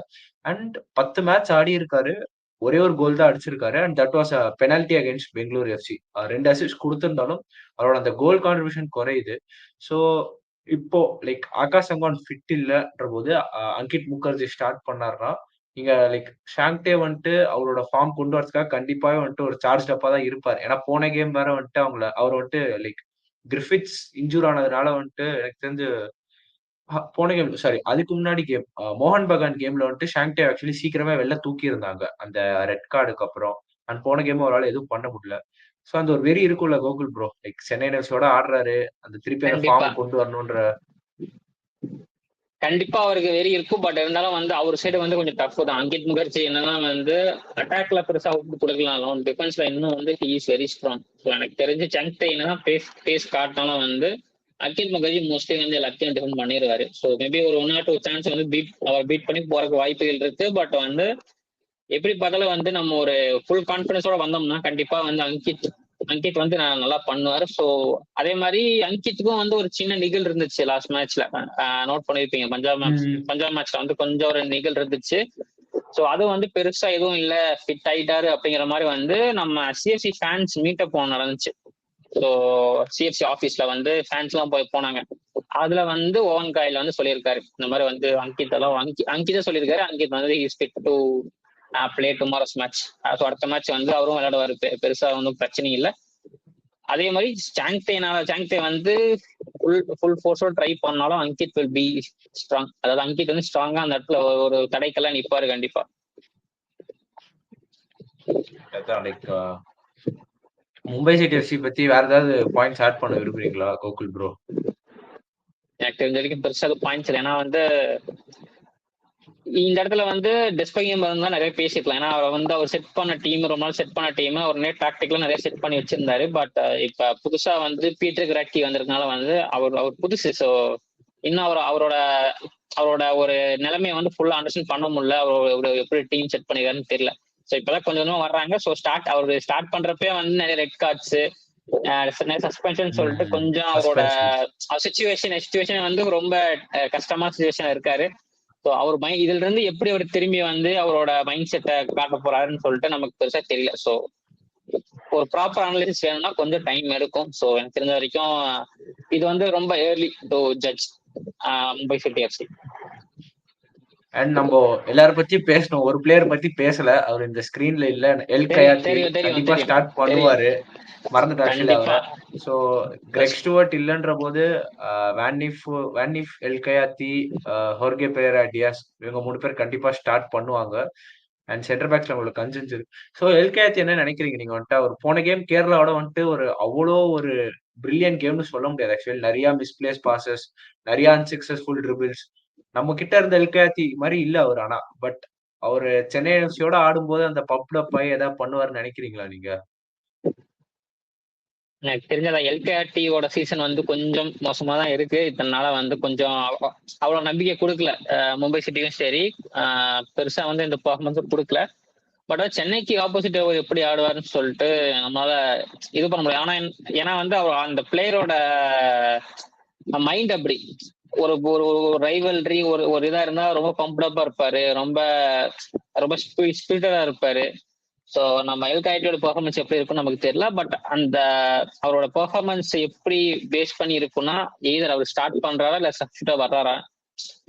அண்ட் 10 மேட்ச் ஆடி இருக்காரு. ஒரே ஒரு கோல் தான் அடிச்சிருக்காரு. And that was a penalty against Bengaluru FC. 2 assist கொடுத்திருந்தாலும் அவரோட அந்த கோல் கான்ட்ரிபியூஷன் குறையுது. ஸோ இப்போ லைக் ஆகாஷ் சங்வான் ஃபிட் இல்லன்ற போது அங்கிட் முகர்ஜி ஸ்டார்ட் பண்ணாருன்னா நீங்க லைக் ஷாங்டே வந்துட்டு அவரோட ஃபார்ம் கொண்டு வரதுக்காக கண்டிப்பாவே வந்துட்டு ஒரு சார்ஜ் அப்பா தான் இருப்பாரு. ஏன்னா போன கேம் வேற வந்துட்டு அவர் வந்துட்டு லைக் கிரிஃபிட்ஸ் இன்ஜூர் ஆனதுனால வந்துட்டு எனக்கு தெரிஞ்சு போன கேம் சாரி அதுக்கு முன்னாடி கேம் மோகன் பகான் கேம்ல வந்துட்டு ஷாங்டே ஆக்சுவலி சீக்கிரமே வெளில தூக்கி இருந்தாங்க அந்த ரெட் கார்டுக்கு அப்புறம். அண்ட் போன கேம் அவரால் எதுவும் பண்ண முடியல. ஸோ அந்த ஒரு வெறி இருக்கும்ல கோகுல் ப்ரோ, லைக் சென்னை நெல்ஸோட ஆடுறாரு, அந்த திருப்பி அந்த கண்டிப்பா ஃபார்ம் கொண்டு வரணும்ன்ற கண்டிப்பா அவருக்கு வெறி இருக்கும். பட் இருந்தாலும் வந்து அவர் சைடு வந்து கொஞ்சம் டஃப் தான். அங்கிட் முகர்ஜி என்னன்னா வந்து அட்டாக்ல பெருசா அவுட் கொடுக்கலாம், டிஃபென்ஸ்ல இன்னும் வந்து he is very strong. So எனக்கு தெரிஞ்சு சங்டே என்னன்னா பேஸ் காட்டினாலும் வந்து அங்கிட் முகர்ஜி மோஸ்ட்லி வந்து எல்லாத்தையும் டிஃபெண்ட் பண்ணிடுவாரு. ஸோ மேபி ஒரு 1 or 2 சான்ஸ் வந்து பீட் பண்ணி போறதுக்கு வாய்ப்புகள் இருக்கு. பட் வந்து எப்படி பார்த்தாலும் வந்து நம்ம ஒரு ஃபுல் கான்பிடன்ஸோட வந்தோம்னா கண்டிப்பா வந்து அங்கித் வந்து நல்லா பண்ணுவாரு. ஸோ அதே மாதிரி அங்கித்துக்கும் வந்து ஒரு சின்ன நிகழ் இருந்துச்சு லாஸ்ட் மேட்ச்ல, நோட் பண்ணிருப்பீங்க. பஞ்சாப் மேட்ச்ல வந்து கொஞ்சம் ஒரு நிகழ் இருந்துச்சு. ஸோ அது வந்து பெருசா எதுவும் இல்ல, ஃபிட் ஆயிட்டாரு அப்படிங்கிற மாதிரி வந்து நம்ம சிஎஃப்சி ஃபேன்ஸ் மீட்டப் போன நடந்துச்சு. ஸோ சிஎஃப்சி ஆஃபீஸ்ல வந்து ஃபேன்ஸ் எல்லாம் போனாங்க. அதுல வந்து ஓவன் காயில் வந்து சொல்லியிருக்காரு இந்த மாதிரி வந்து அங்கிதா சொல்லியிருக்காரு. அங்கித் வந்து is fit to play tomorrow's match. So அடுத்த மேட்ச் வந்து அவரும் விளையாடுவாரு, பெருசா ஒன்றும் பிரச்சனை இல்லை. அதே மாதிரி சாங்டே வந்து ஃபுல் ஃபோர்ஸோட ட்ரை பண்ணாலும் அங்கித் வில் பி ஸ்ட்ராங். அதாவது அங்கித் வந்து ஸ்ட்ராங்கா அந்த இடத்துல ஒரு தடைக்கெல்லாம் நிப்பாரு கண்டிப்பா. லைக் மும்பை சிட்டி எஃப்சி பத்தி வேற ஏதாவது பாயிண்ட்ஸ் ஆட் பண்ண விரும்புறீங்களா கோகுல் ப்ரோ? எனக்கு தெரிஞ்ச வரைக்கும் பெருசா பாயிண்ட்ஸ் இல்லை. ஏன்னா வந்து இந்த இடத்துல வந்து டெஸ்பையம் இருந்தா நிறைய பேசிக்கலாம். ஏன்னா அவர் வந்து அவர் செட் பண்ண டீம் ரொம்ப நாள் செட் பண்ண டீம் அவர் டாக்டிக்லாம் நிறைய செட் பண்ணி வச்சிருந்தாரு. பட் இப்ப புதுசா வந்து பீட்டர் கிராக்கி வந்திருக்கனால வந்து அவர் புதுசு. ஸோ இன்னும் அவரோட அவரோட ஒரு நிலைமையை வந்து ஃபுல்லா அண்டர்ஸ்டாண்ட் பண்ண முடியல. அவர் எப்படி டீம் செட் பண்ணிருக்காருன்னு தெரியல. ஸோ இப்பதான் கொஞ்சம் கொஞ்சமா வர்றாங்க. ஸோ அவர் ஸ்டார்ட் பண்றப்பே வந்து நிறைய ரெட் கார்ட்ஸ் சஸ்பென்ஷன் சொல்லிட்டு கொஞ்சம் அவரோட சுச்சுவேஷன் வந்து ரொம்ப கஷ்டமான சுச்சுவேஷன் இருக்காரு. ஸோ அவர் இதுல இருந்து எப்படி அவர் திரும்பி வந்து அவரோட மைண்ட் செட்டை காட்ட போறாருன்னு சொல்லிட்டு நமக்கு பெருசா தெரியல. ஸோ ஒரு ப்ராப்பர் அனாலிசிஸ் வேணும்னா கொஞ்சம் டைம் எடுக்கும். ஸோ எனக்கு தெரிஞ்ச வரைக்கும் இது வந்து ரொம்ப early to judge Mumbai city FC. And நம்ம எல்லாரும் பத்தி பேசணும், ஒரு பிளேயர் பத்தி பேசல, அவர் இந்த ஸ்கிரீன்ல இல்ல. எல் கயாத்தி கண்டிப்பா ஸ்டார்ட் பண்ணுவாரு, மறந்துட்டு ஆக்சுவலி அவரை. ஸோ கிரெக் ஸ்டூவர்ட் இல்லைன்ற போது வேன்னிஃப், எல் கயாத்தி, ஹோர்கே பெரேரா டியாஸ் இவங்க 3 பேர் கண்டிப்பா ஸ்டார்ட் பண்ணுவாங்க. அண்ட் சென்டர் பேக்ஸ்ல உங்களுக்கு கன்சன்ஸ் இருக்கு. ஸோ எல் கயாத்தி என்ன நினைக்கிறீங்க நீங்க வந்துட்டு? அவர் போன கேம் கேரளாவோட வந்துட்டு அவ்வளோ ஒரு பிரில்லியன்ட் கேம்னு சொல்ல முடியாது ஆக்சுவலி. நிறைய மிஸ்பிளேஸ் பாசஸ், நிறைய அன்சக்சஸ்ஃபுல் ட்ரிபிள்ஸ். நம்ம கிட்ட இருந்த எல்காத்தி மாதிரி இல்ல அவர். ஆனா பட் அவரு சென்னை எஃப்சியோட ஆடும்போது அந்த பப்ல போய் ஏதாவது பண்ணுவாருன்னு நினைக்கிறீங்களா நீங்க? எனக்கு தெரிஞ்ச எல்கேஆர்டியோட சீசன் வந்து கொஞ்சம் மோசமா தான் இருக்கு. இதனால வந்து கொஞ்சம் அவ்வளவு நம்பிக்கை கொடுக்கல மும்பை சிட்டியும் சரி. பெருசா வந்து இந்த பர்ஃபார்மன்ஸும் கொடுக்கல. பட் சென்னைக்கு ஆப்போசிட் எப்படி ஆடுவாருன்னு சொல்லிட்டு நம்மளால இது பண்ண முடியும். ஏன்னா வந்து அவர் அந்த பிளேயரோட மைண்ட் அப்படி ஒரு ரைவல்ரி ஒரு இதா இருந்தா ரொம்ப பம்ப்டப்பா இருப்பாரு, ரொம்ப ரொம்ப ஸ்பிரிட்டடா இருப்பாரு. ஸோ நம்ம எல்காய்டியோட பெர்ஃபார்மன்ஸ் எப்படி இருக்கும்னு நமக்கு தெரியல. பட் அந்த அவரோட பெர்ஃபார்மன்ஸ் எப்படி பேஸ் பண்ணி இருக்குன்னா எய்தர் அவர் ஸ்டார்ட் பண்றாரா இல்ல சப்ஸ்டியூட்டா வர்றாரா.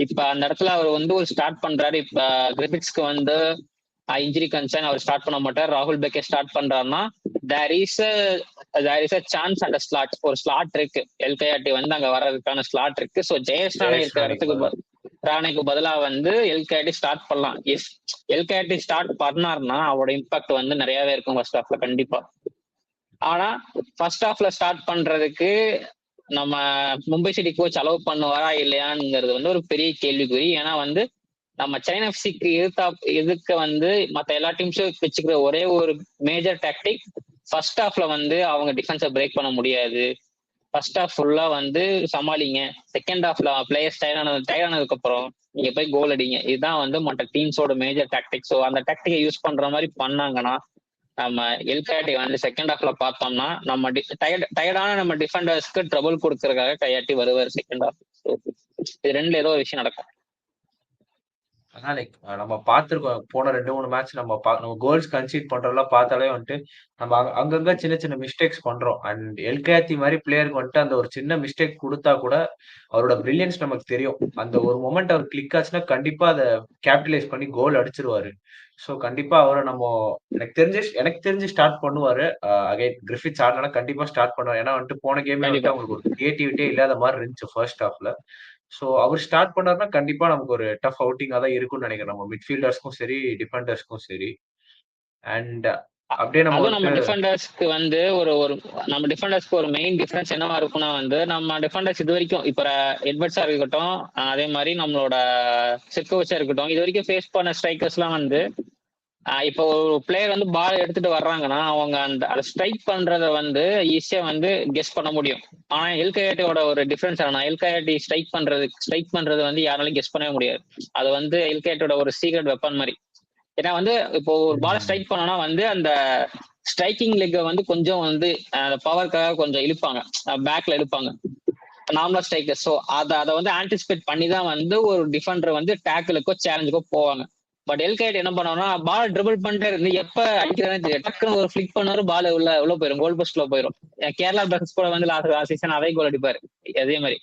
இப்ப அந்த இடத்துல அவர் வந்து ஒரு ஸ்டார்ட் பண்றாரு. இப்ப கிரிபிக்ஸ்க்கு வந்து இன்ஜுரி கன்சர்ன் அவர் ஸ்டார்ட் பண்ண மாட்டார். ராகுல் பெக்கே ஸ்டார்ட் பண்றாருன்னா there is a chance and slot, ஒரு ஸ்லாட் இருக்கு. எல்கைஆர்டி வந்து அங்க வர்றதுக்கான ஸ்லாட் இருக்கு. ஸோ ஜெயேஷ் ராணே இருக்கிற இடத்துக்கு ராணைக்கு பதிலாக வந்து எல்கைஆர்டி ஸ்டார்ட் பண்ணலாம். எஸ் எல்கைஆர்டி ஸ்டார்ட் பண்ணார்னா அவரோட இம்பாக்ட் வந்து நிறையவே இருக்கும் ஃபர்ஸ்ட் ஹாஃப்ல கண்டிப்பா. ஆனா ஃபர்ஸ்ட் ஹாஃப்ல ஸ்டார்ட் பண்றதுக்கு நம்ம மும்பை சிட்டி கோச் அலோவ் பண்ணுவாரா இல்லையாங்கிறது வந்து ஒரு பெரிய கேள்விக்குறி. ஏன்னா வந்து நம்ம சென்னை எஃப்சிக்கு எதிர்க்க வந்து மற்ற எல்லா டீம்ஸும் வச்சுக்கிற ஒரே ஒரு மேஜர் டாக்டிக் ஃபர்ஸ்ட் ஹாஃப்ல வந்து அவங்க டிஃபென்ஸை பிரேக் பண்ண முடியாது. ஃபர்ஸ்ட் ஹாஃப் ஃபுல்லா வந்து சமாளிங்க, செகண்ட் ஹாஃப்ல பிளேயர்ஸ் டயர்டானதுக்கு அப்புறம் நீங்க போய் கோல் அடிங்க. இதுதான் வந்து மற்ற டீம்ஸோட மேஜர் டாக்டிக். ஸோ அந்த டாக்டிக்கை யூஸ் பண்ற மாதிரி பண்ணாங்கன்னா நம்ம எல்கையாட்டி வந்து செகண்ட் ஹாஃப்ல பார்த்தோம்னா நம்ம டயர்டான நம்ம டிஃபெண்டர்ஸ்க்கு ட்ரபிள் கொடுக்கறதுக்காக கையாட்டி வருவார் செகண்ட் ஹாஃப். இது ரெண்டுல ஏதோ ஒரு விஷயம் நடக்கும். அதான் லைக் நம்ம பார்த்துருக்கோம் போன 2-3 மேட்ச் நம்ம கோல்ஸ் கன்சீட் பண்றதெல்லாம் பார்த்தாலே வந்துட்டு நம்ம அங்கங்க சின்ன சின்ன மிஸ்டேக்ஸ் பண்றோம். அண்ட் எல்கேத்தி மாதிரி பிளேயருக்கு வந்துட்டு அந்த ஒரு சின்ன மிஸ்டேக் கொடுத்தா கூட அவரோட பிரில்லியன்ஸ் நமக்கு தெரியும். அந்த ஒரு மொமெண்ட் அவர் கிளிக் ஆச்சுன்னா கண்டிப்பா அதை கேபிட்டலைஸ் பண்ணி கோல் அடிச்சிருவாரு. ஸோ கண்டிப்பா அவரை நம்ம எனக்கு தெரிஞ்சு ஸ்டார்ட் பண்ணுவாரு. அகைன் கிரிஃபித்ஸ் ஆடினா கண்டிப்பா ஸ்டார்ட் பண்ணுவாரு. ஏன்னா வந்துட்டு போன கேமே வந்துட்டு அவங்களுக்கு ஒரு கிரியேட்டிவிட்டியே இல்லாத மாதிரி இருந்துச்சு ஃபர்ஸ்ட் ஹாஃப்ல. ஸோ அவர் ஸ்டார்ட் பண்ணாருன்னா கண்டிப்பா நமக்கு ஒரு டஃப் அவுட்டிங்கா தான் இருக்கும்னு நினைக்கிறேன். நம்ம மிட்ஃபீல்டர்ஸ்க்கும் சரி, டிஃபெண்டர்ஸ்க்கும் சரி. அண்ட் அப்படியே நம்ம அதுவும் நம்ம டிஃபெண்டர்ஸ்க்கு வந்து நம்ம டிஃபெண்டர்ஸ்க்கு ஒரு மெயின் டிஃபரன்ஸ் என்னவா இருக்கும்னா வந்து நம்ம டிஃபெண்டர்ஸ் இது வரைக்கும் இப்ப எட்வர்ட்ஸா இருக்கட்டும், அதே மாதிரி நம்மளோட செக்கோவிச்சா இருக்கட்டும், இது வரைக்கும் ஃபேஸ் பண்ண ஸ்ட்ரைக்கர்ஸ் எல்லாம் வந்து இப்போ ஒரு பிளேயர் வந்து பால் எடுத்துட்டு வர்றாங்கன்னா அவங்க அந்த ஸ்ட்ரைக் பண்றத வந்து ஈஸியா வந்து கெஸ் பண்ண முடியும். ஆனா எல்கையாட்டியோட ஒரு டிஃபரன்ஸ் ஆனா எல்கையாட்டி ஸ்ட்ரைக் பண்றது வந்து யாராலையும் கெஸ் பண்ணவே முடியாது. அது வந்து எல்கையாட்டியோட ஒரு சீக்ரெட் வெப்பன் மாதிரி. ஏன்னா வந்து இப்போ ஒரு பால் ஸ்ட்ரைக் பண்ணோம்னா வந்து அந்த ஸ்ட்ரைக்கிங் லெக்கை வந்து கொஞ்சம் வந்து பவருக்காக கொஞ்சம் இழுப்பாங்க, பேக்ல இழுப்பாங்க நார்மலா ஸ்ட்ரைக்கர். ஸோ அதை வந்து ஆன்டிசிபேட் பண்ணி தான் வந்து ஒரு டிஃபெண்டர் வந்து டேக்கிளுக்கோ சேலஞ்சுக்கோ போவாங்க. பட் எல்கைட் என்ன பண்ணுவோம்னா பால் ட்ரிபிள் பண்ணிட்டே இருந்து எப்ப அடிக்கிறதுன்னு தெரியும், டக்குன்னு ஒரு ஃபிளிக் பண்ணாரு பால் உள்ள போயிடும், கோல் போஸ்ட்ல போயிடும். கேரளா பிளாஸ்டர்ஸ் கூட வந்து லாஸ்ட் சீசன் அதே கோல் அடிப்பாரு. அதே மாதிரி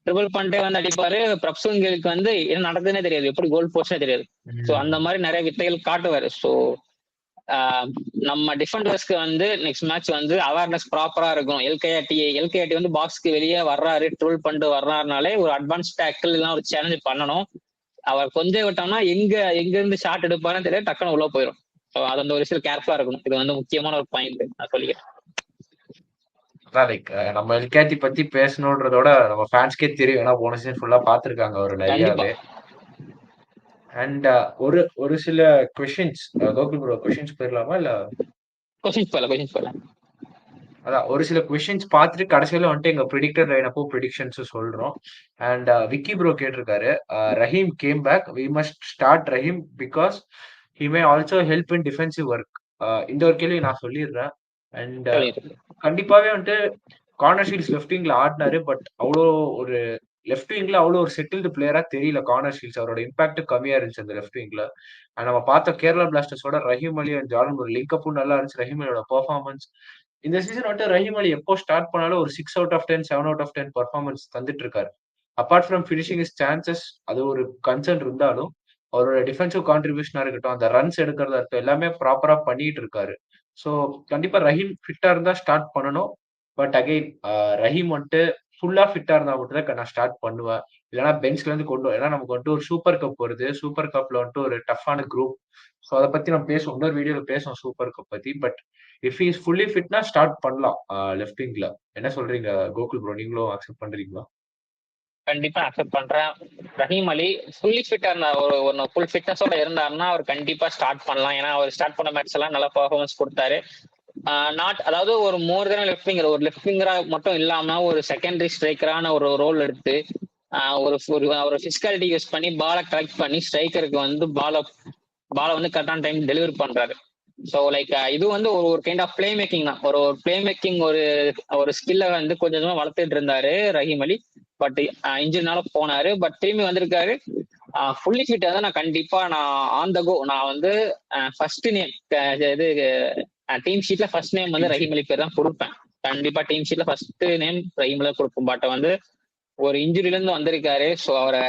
ட்ரிபிள் பண்ணிட்டே வந்து அடிப்பாரு. பிரப்சுங்களுக்கு வந்து என்ன நடக்குதுன்னே தெரியாது, எப்படி கோல் போஸ்ட்னே தெரியாது. ஸோ அந்த மாதிரி நிறைய வித்தைகள் காட்டுவாரு. ஸோ நம்ம டிஃபெண்டர்ஸ்க்கு வந்து நெக்ஸ்ட் மேட்ச் வந்து அவேர்னஸ் ப்ராப்பரா இருக்கும். எல்கைஆர்டி வந்து பாக்ஸ்க்கு வெளியே வர்றாரு, ட்ரிபிள் பண்ணிட்டு வர்றாருனாலே ஒரு அட்வான்ஸ் டேக்கிள் எல்லாம் ஒரு சேலஞ்ச் பண்ணணும். அவர் கொஞ்சம் விட்டோம்னா எங்க இருந்து ஷாட் எடுப்பாருன்னு தெரியல, டக்குன்னு உள்ள போயிடும். அது அந்த ஒரு விஷயம் கேர்ஃபுல்லா இருக்கணும். இது வந்து முக்கியமான ஒரு பாயிண்ட் நான் சொல்லிக்கிறேன். லைக் நம்ம எல்கேத்தி பத்தி பேசணுன்றதோட நம்ம ஃபேன்ஸ்க்கே தெரியும். ஏன்னா போன சீசன் ஃபுல்லா பாத்துருக்காங்க அவர் நிறையாவே. அண்ட் ஒரு ஒரு சில கொஷின்ஸ் கோகுல் ப்ரோ கொஷின்ஸ் போயிடலாமா இல்ல? கொஸ்டின்ஸ் போயிடலாம். அதான் ஒரு சில கொஷின்ஸ் பார்த்துட்டு கடைசியில வந்துட்டு எங்க ப்ரிடிக்டட் லைனப்போ ப்ரிடிக்ஷன்ஸும் சொல்றோம். அண்ட் விக்கி ப்ரோ கேட்டிருக்காரு, Rahim came back, we must start Rahim because he may also help in defensive work. இந்த ஒரு கேள்வி நான் சொல்லிடுறேன். அண்ட் கண்டிப்பாவே வந்துட்டு கார்னர் ஷீல்ட்ஸ் லெஃப்ட் விங்ல ஆடினாரு. பட் அவ்வளோ ஒரு லெஃப்ட் விங்ல அவ்வளோ ஒரு செட்டில்டு பிளேயரா தெரியல கார்னர் ஷீல்ட்ஸ். அவரோட இம்பாக்ட் கம்மியா இருந்துச்சு அந்த லெஃப்ட் விங்ல. அண்ட் நம்ம பார்த்த கேரளா பிளாஸ்டர்ஸோட ரஹீம் அலி அண்ட் ஜார்டன் ஒரு லிங்கப்பும் நல்லா இருந்துச்சு. ரஹீம் அலியோட பெர்ஃபார்மன்ஸ் இந்த சீசன் வந்துட்டு ரஹீம் அலி எப்போ ஸ்டார்ட் பண்ணாலும் ஒரு 6 out of 10 7 out of 10 performance தந்துட்டு இருக்காரு. Apart from finishing is chances அது ஒரு கன்சர்ன் இருந்தாலும் அவரோட டிஃபென்சிவ் கான்ட்ரிபியூஷனா இருக்கட்டும், அந்த ரன்ஸ் எடுக்கிறதா இருக்கட்டும், எல்லாமே ப்ராப்பரா பண்ணிட்டு இருக்காரு. ஸோ கண்டிப்பா ரஹீம் ஃபிட்டா இருந்தா ஸ்டார்ட் பண்ணணும். பட் அகைன் ரஹீம் வந்துட்டு ஃபுல்லா ஃபிட்டா இருந்தா மட்டும் தான் நான் ஸ்டார்ட் பண்ணுவேன். இல்லைன்னா பெஞ்ச்ல இருந்து ஏன்னா நமக்கு வந்துட்டு ஒரு சூப்பர் கப் வருது. சூப்பர் கப்ல வந்துட்டு ஒரு டஃப்பான குரூப். ஸோ அதை பத்தி நம்ம பேசுவோம், இன்னொரு வீடியோல பேசுவோம் சூப்பர் கப் பத்தி. பட் இஃப் இஸ் ஃபுல்லி ஃபிட்னா ஸ்டார்ட் பண்ணலாம் லெஃப்ட் விங்ல. என்ன சொல்றீங்க கோகுல் ப்ரோ? நீங்களும் அக்செப்ட் பண்றீங்களா? கண்டிப்பா அக்செப்ட் பண்றேன். ரஹீம் அலி ஃபுல்லி ஃபிட்டா இருந்தா ஒரு ஃபுல் ஃபிட்னஸோட இருந்தாருன்னா அவர் கண்டிப்பா ஸ்டார்ட் பண்ணலாம். ஏன்னா அவர் ஸ்டார்ட் பண்ண மேட்ச் எல்லாம் நல்லா பெர்ஃபார்மன்ஸ் கொடுத்தாரு. நாட் அதாவது ஒரு மோர் தென் லெஃப்ட் விங்கர், ஒரு லெஃப்ட் விங்கரா மட்டும் இல்லாம ஒரு செகண்டரி ஸ்ட்ரைக்கரான ஒரு ரோல் எடுத்து ஒரு பிசிக்காலிட்டி யூஸ் பண்ணி பாலை கலெக்ட் பண்ணி ஸ்ட்ரைக்கருக்கு வந்து பாலை வந்து கரெக்டான டைம் டெலிவரி பண்றாரு. ஸோ லைக் இது வந்து ஒரு கைண்ட் ஆஃப் பிளே மேக்கிங் தான். ஒரு பிளே மேக்கிங் ஒரு ஸ்கில்ல வந்து கொஞ்சம் கொஞ்சமா வளர்த்துட்டு இருந்தாரு ரஹீம் அலி. பட் இன்ஜுரினால போனாரு. பட் திரும்பி வந்திருக்காரு. ஃபுல்லி ஃபிட் வந்து நான் கண்டிப்பா ஆன் த கோ நான் வந்து ஃபர்ஸ்ட் நேம் இது டீம் ஷீட்ல ஃபர்ஸ்ட் நேம் வந்து ரஹீம் அலி பேர் தான் கொடுப்பேன். கண்டிப்பா டீம் ஷீட்ல ஃபர்ஸ்ட் நேம் ரஹீம் அலி கொடுக்கும். பட் வந்து ஒரு இன்ஜுரில இருந்து வந்திருக்காரு. ஸோ அவரை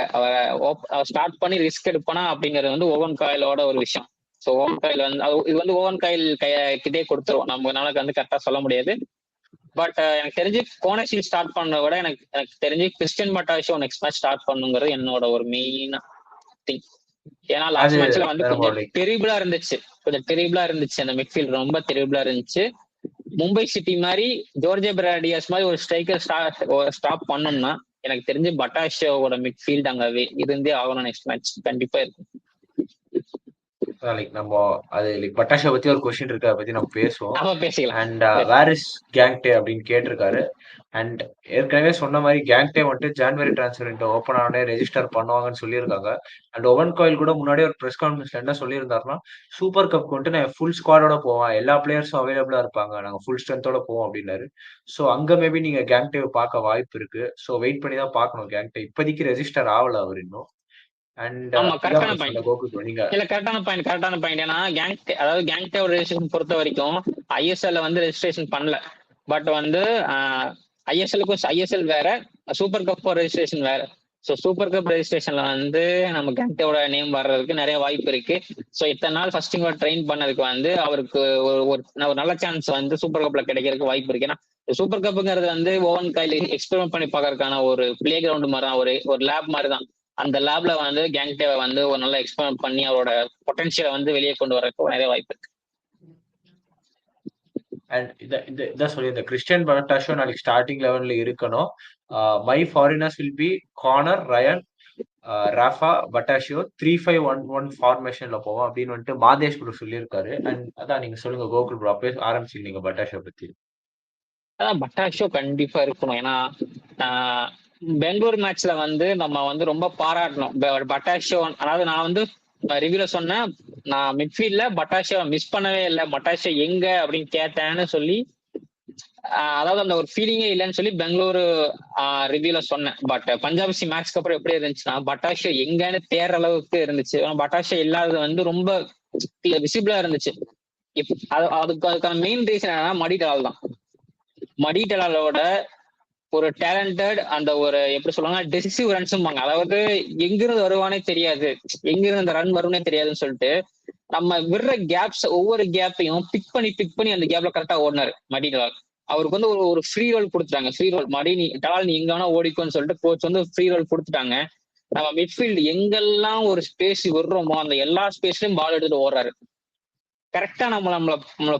ஸ்டார்ட் பண்ணி ரிஸ்க் எடுப்பானா அப்படிங்கிறது வந்து ஓவன் காயிலோட ஒரு விஷயம். ஸோ ஓவன் காயில் வந்து இது வந்து ஓவன் காயில் கிட்டே கொடுத்துருவோம். நம்மளால வந்து கரெக்டா சொல்ல முடியாது. பட் எனக்கு தெரிஞ்சு கோனஷில் ஸ்டார்ட் பண்ண விட எனக்கு தெரிஞ்சு கிறிஸ்டியன் பட்டாஷோ நெக்ஸ்ட் மேட்ச் ஸ்டார்ட் பண்ணுங்கிறது என்னோட ஒரு மெயின் திங். ஏன்னா லாஸ்ட் மேட்ச்ல வந்து கொஞ்சம் டெரிபிளா இருந்துச்சு அந்த மிட்ஃபீல்ட் ரொம்ப டெரிபிளா இருந்துச்சு. மும்பை சிட்டி மாதிரி ஜோர்ஜே பிராடியாஸ் மாதிரி ஒரு ஸ்ட்ரைக்கர் ஸ்டாப் பண்ணோம்னா எனக்கு தெரிஞ்சு பட்டாஷோட மிட்ஃபீல்ட் அங்க இருந்தே ஆகணும். நெக்ஸ்ட் மேட்ச் கண்டிப்பா இருக்கும். நம்ம அது பட்டாஷா பத்தி ஒரு கொஸ்டின் இருக்கு, அதை பத்தி நம்ம பேசுவோம். பேசிக்கலாம். அண்ட் வேர் இஸ் கேங்டே அப்படின்னு கேட்டிருக்காரு. அண்ட் ஏற்கனவே சொன்ன மாதிரி கேங்டே வந்துட்டு ஜான்வரி டிரான்ஸ்ஃபர் ஓப்பன் ஆனே ரெஜிஸ்டர் பண்ணுவாங்கன்னு சொல்லியிருக்காங்க. அண்ட் ஓவன் காயில் கூட முன்னாடியே ஒரு ப்ரெஸ் கான்ஃபரன்ஸ்ல என்ன சொல்லியிருந்தாருன்னா, சூப்பர் கப் வந்துட்டு நான் ஃபுல் ஸ்குவாடோட போவேன், எல்லா பிளேயர்ஸும் அவைலபிளா இருப்பாங்க, நாங்க ஃபுல் ஸ்ட்ரென்த்தோட போவோம் அப்படின்னாரு. ஸோ அங்க மேபி நீங்க கேங்டேவை பார்க்க வாய்ப்பு இருக்கு. ஸோ வெயிட் பண்ணி தான் பார்க்கணும். கேங்டே இப்போதைக்கு ரெஜிஸ்டர் ஆகல அவர் இன்னும். கரெக்டான பாயிண்ட். ஏன்னா கேங்டே ரெஜிஸ்ட்ரேஷன் பொறுத்த வரைக்கும் ஐஎஸ்எல் வந்து ரெஜிஸ்ட்ரேஷன் பண்ணல. பட் வந்து ஐஎஸ்எல் வேற, சூப்பர் கப் ரெஜிஸ்ட்ரேஷன் வேற. ஸோ சூப்பர் கப் ரெஜிஸ்ட்ரேஷன்ல வந்து நம்ம கேங்டேவோட நேம் வர்றதுக்கு நிறைய வாய்ப்பு இருக்கு. ஸோ இத்தனை நாள் ஃபர்ஸ்ட் ட்ரெயின் பண்ணதுக்கு வந்து அவருக்கு ஒரு நல்ல சான்ஸ் வந்து சூப்பர் கப்ல கிடைக்கிறதுக்கு வாய்ப்பு இருக்கு. ஏன்னா சூப்பர் கப்புங்கிறது வந்து ஓவன் கையில் எக்ஸ்பெரிமெண்ட் பண்ணி பார்க்கறதுக்கான ஒரு பிளே கிரவுண்ட் மாதிரி தான், ஒரு லேப் மாதிரி தான். அந்த லேப்ல வந்து கேங்டேவை வந்து ஒரு நல்ல எக்ஸ்பெரிமெண்ட் பண்ணி அவரோட பொட்டன்ஷியலை வந்து வெளியே கொண்டு வரதுக்கு நிறைய வாய்ப்பு இருக்கு. அண்ட் இதான் சொல்லி இந்த கிறிஸ்டியன் பட்டாஷோ நாளைக்கு ஸ்டார்டிங் லெவல்ல இருக்கணும். My foreigners will be Connor, Ryan, Rafa, Battocchio 3-5-1-1 ஃபார்மேஷன்ல போவோம் அப்படின்னு வந்துட்டு மாதேஷ் ப்ரோ சொல்லியிருக்காரு. அண்ட் அதான் நீங்க சொல்லுங்க கோகுல் ப்ரோ, அப்பவே ஆரம்பிச்சிருந்தீங்க பட்டாஷோ பத்தி. அதான் பட்டாஷோ கண்டிப்பா இருக்கணும். ஏன்னா பெங்களூர் மேட்ச்ல வந்து நம்ம வந்து ரொம்ப பாராட்டணும் பட்டாஷோ. அதாவது நான் வந்து ரிவ்யூல சொன்னேன், நான் மிட்ஃபீல்ட்ல பட்டாஷோ மிஸ் பண்ணவே இல்லை, பட்டாஷோ எங்க அப்படின்னு கேட்டேன்னு சொல்லி, அதாவது அந்த ஒரு ஃபீலிங்கே இல்லைன்னு சொல்லி பெங்களூரு ரிவ்யூல சொன்னேன். பட் பஞ்சாப் மேட்ச்க்கு அப்புறம் எப்படி இருந்துச்சுன்னா பட்டாஷோ எங்கன்னு தேடுற அளவுக்கு இருந்துச்சு. பட்டாஷோ இல்லாதது வந்து ரொம்ப விசிபிளா இருந்துச்சு. அதுக்கான மெயின் ரீசன் என்னன்னா மடிடலால் தான். மடிடலாலோட ஒரு டேலண்டட் அந்த ஒரு எப்படி சொல்லுவாங்க டெசிசிவ் ரன்ஸும்பாங்க. அதாவது எங்கிருந்து வருவானே தெரியாது, எங்கிருந்து அந்த ரன் வரும்னே தெரியாதுன்னு சொல்லிட்டு நம்ம விடுற கேப்ஸ் ஒவ்வொரு கேப்பையும் பிக் பண்ணி அந்த கேப்ல கரெக்டா ஓடினாரு மடிடலால். அவருக்கு வந்து ஒரு ஃப்ரீ ரோல் கொடுத்துட்டாங்க. ஃப்ரீ ரோல் நீ டலால் நீ எங்க வேணா ஓடிக்கோன்னு சொல்லிட்டு கோச் வந்து ஃப்ரீ ரோல் கொடுத்துட்டாங்க. நம்ம மிட்ஃபீல்டு எங்கெல்லாம் ஒரு ஸ்பேஸ் விடுறோமோ அந்த எல்லா ஸ்பேஸ்லயும் பால் எடுத்துட்டு ஓடுறாரு. கரெக்டா நம்மள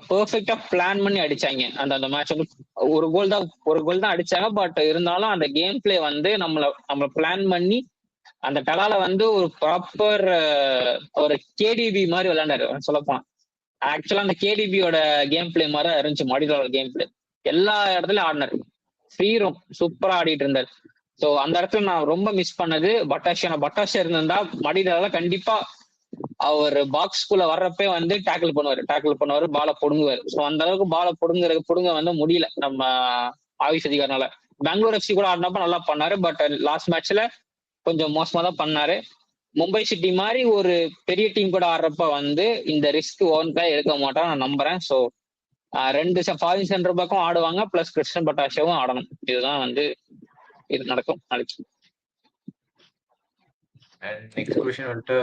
பெர்ஃபெக்டா பிளான் பண்ணி அடிச்சாங்க. அந்த மேட்ச் வந்து ஒரு கோல் தான் அடிச்சாங்க. பட் இருந்தாலும் அந்த கேம் பிளே வந்து நம்மள பிளான் பண்ணி அந்த டலால வந்து ஒரு ப்ராப்பர் ஒரு கேடிபி மாதிரி விளையாண்டாரு சொல்ல போனா. ஆக்சுவலா அந்த கேடிபியோட கேம் பிளே மாதிரி தான் இருந்துச்சு மடிலோட கேம் பிளே. எல்லா இடத்துலயும் ஆடினாரு. ஃப்ரீ ரோம் சூப்பரா ஆடிட்டு இருந்தாரு. ஸோ அந்த இடத்துல நான் ரொம்ப மிஸ் பண்ணது பட்டாஷியா. பட்டாஷியா இருந்திருந்தா மடிலால கண்டிப்பா அவர் பாக்ஸ்குள்ள வர்றப்பே வந்து டேக்கிள் பண்ணுவாரு, பாலை பொடுங்குவாரு. ஸோ அந்த அளவுக்கு பாலை பொடுங்க வந்து முடியல நம்ம ஆயுஷ் அதிகாரனால. பெங்களூர் எஃப்சி கூட ஆடினப்ப நல்லா பண்ணாரு. பட் லாஸ்ட் மேட்ச்ல கொஞ்சம் மோசமா தான் பண்ணாரு. மும்பை சிட்டி மாதிரி ஒரு பெரிய டீம் கூட ஆடுறப்ப வந்து இந்த ரிஸ்க் ஓன்காய் எடுக்க மாட்டான் நான் நம்புறேன். ஸோ 2 ஃபாரின் சென்டர் பக்கம் ஆடுவாங்க, பிளஸ் கிறிஸ்டன் பட்டாஷாவும் ஆடணும். இதுதான் வந்து இது நடக்கும் நாளைக்கு. அண்ட் நெக்ஸ்ட் கொஸ்டின் வந்துட்டு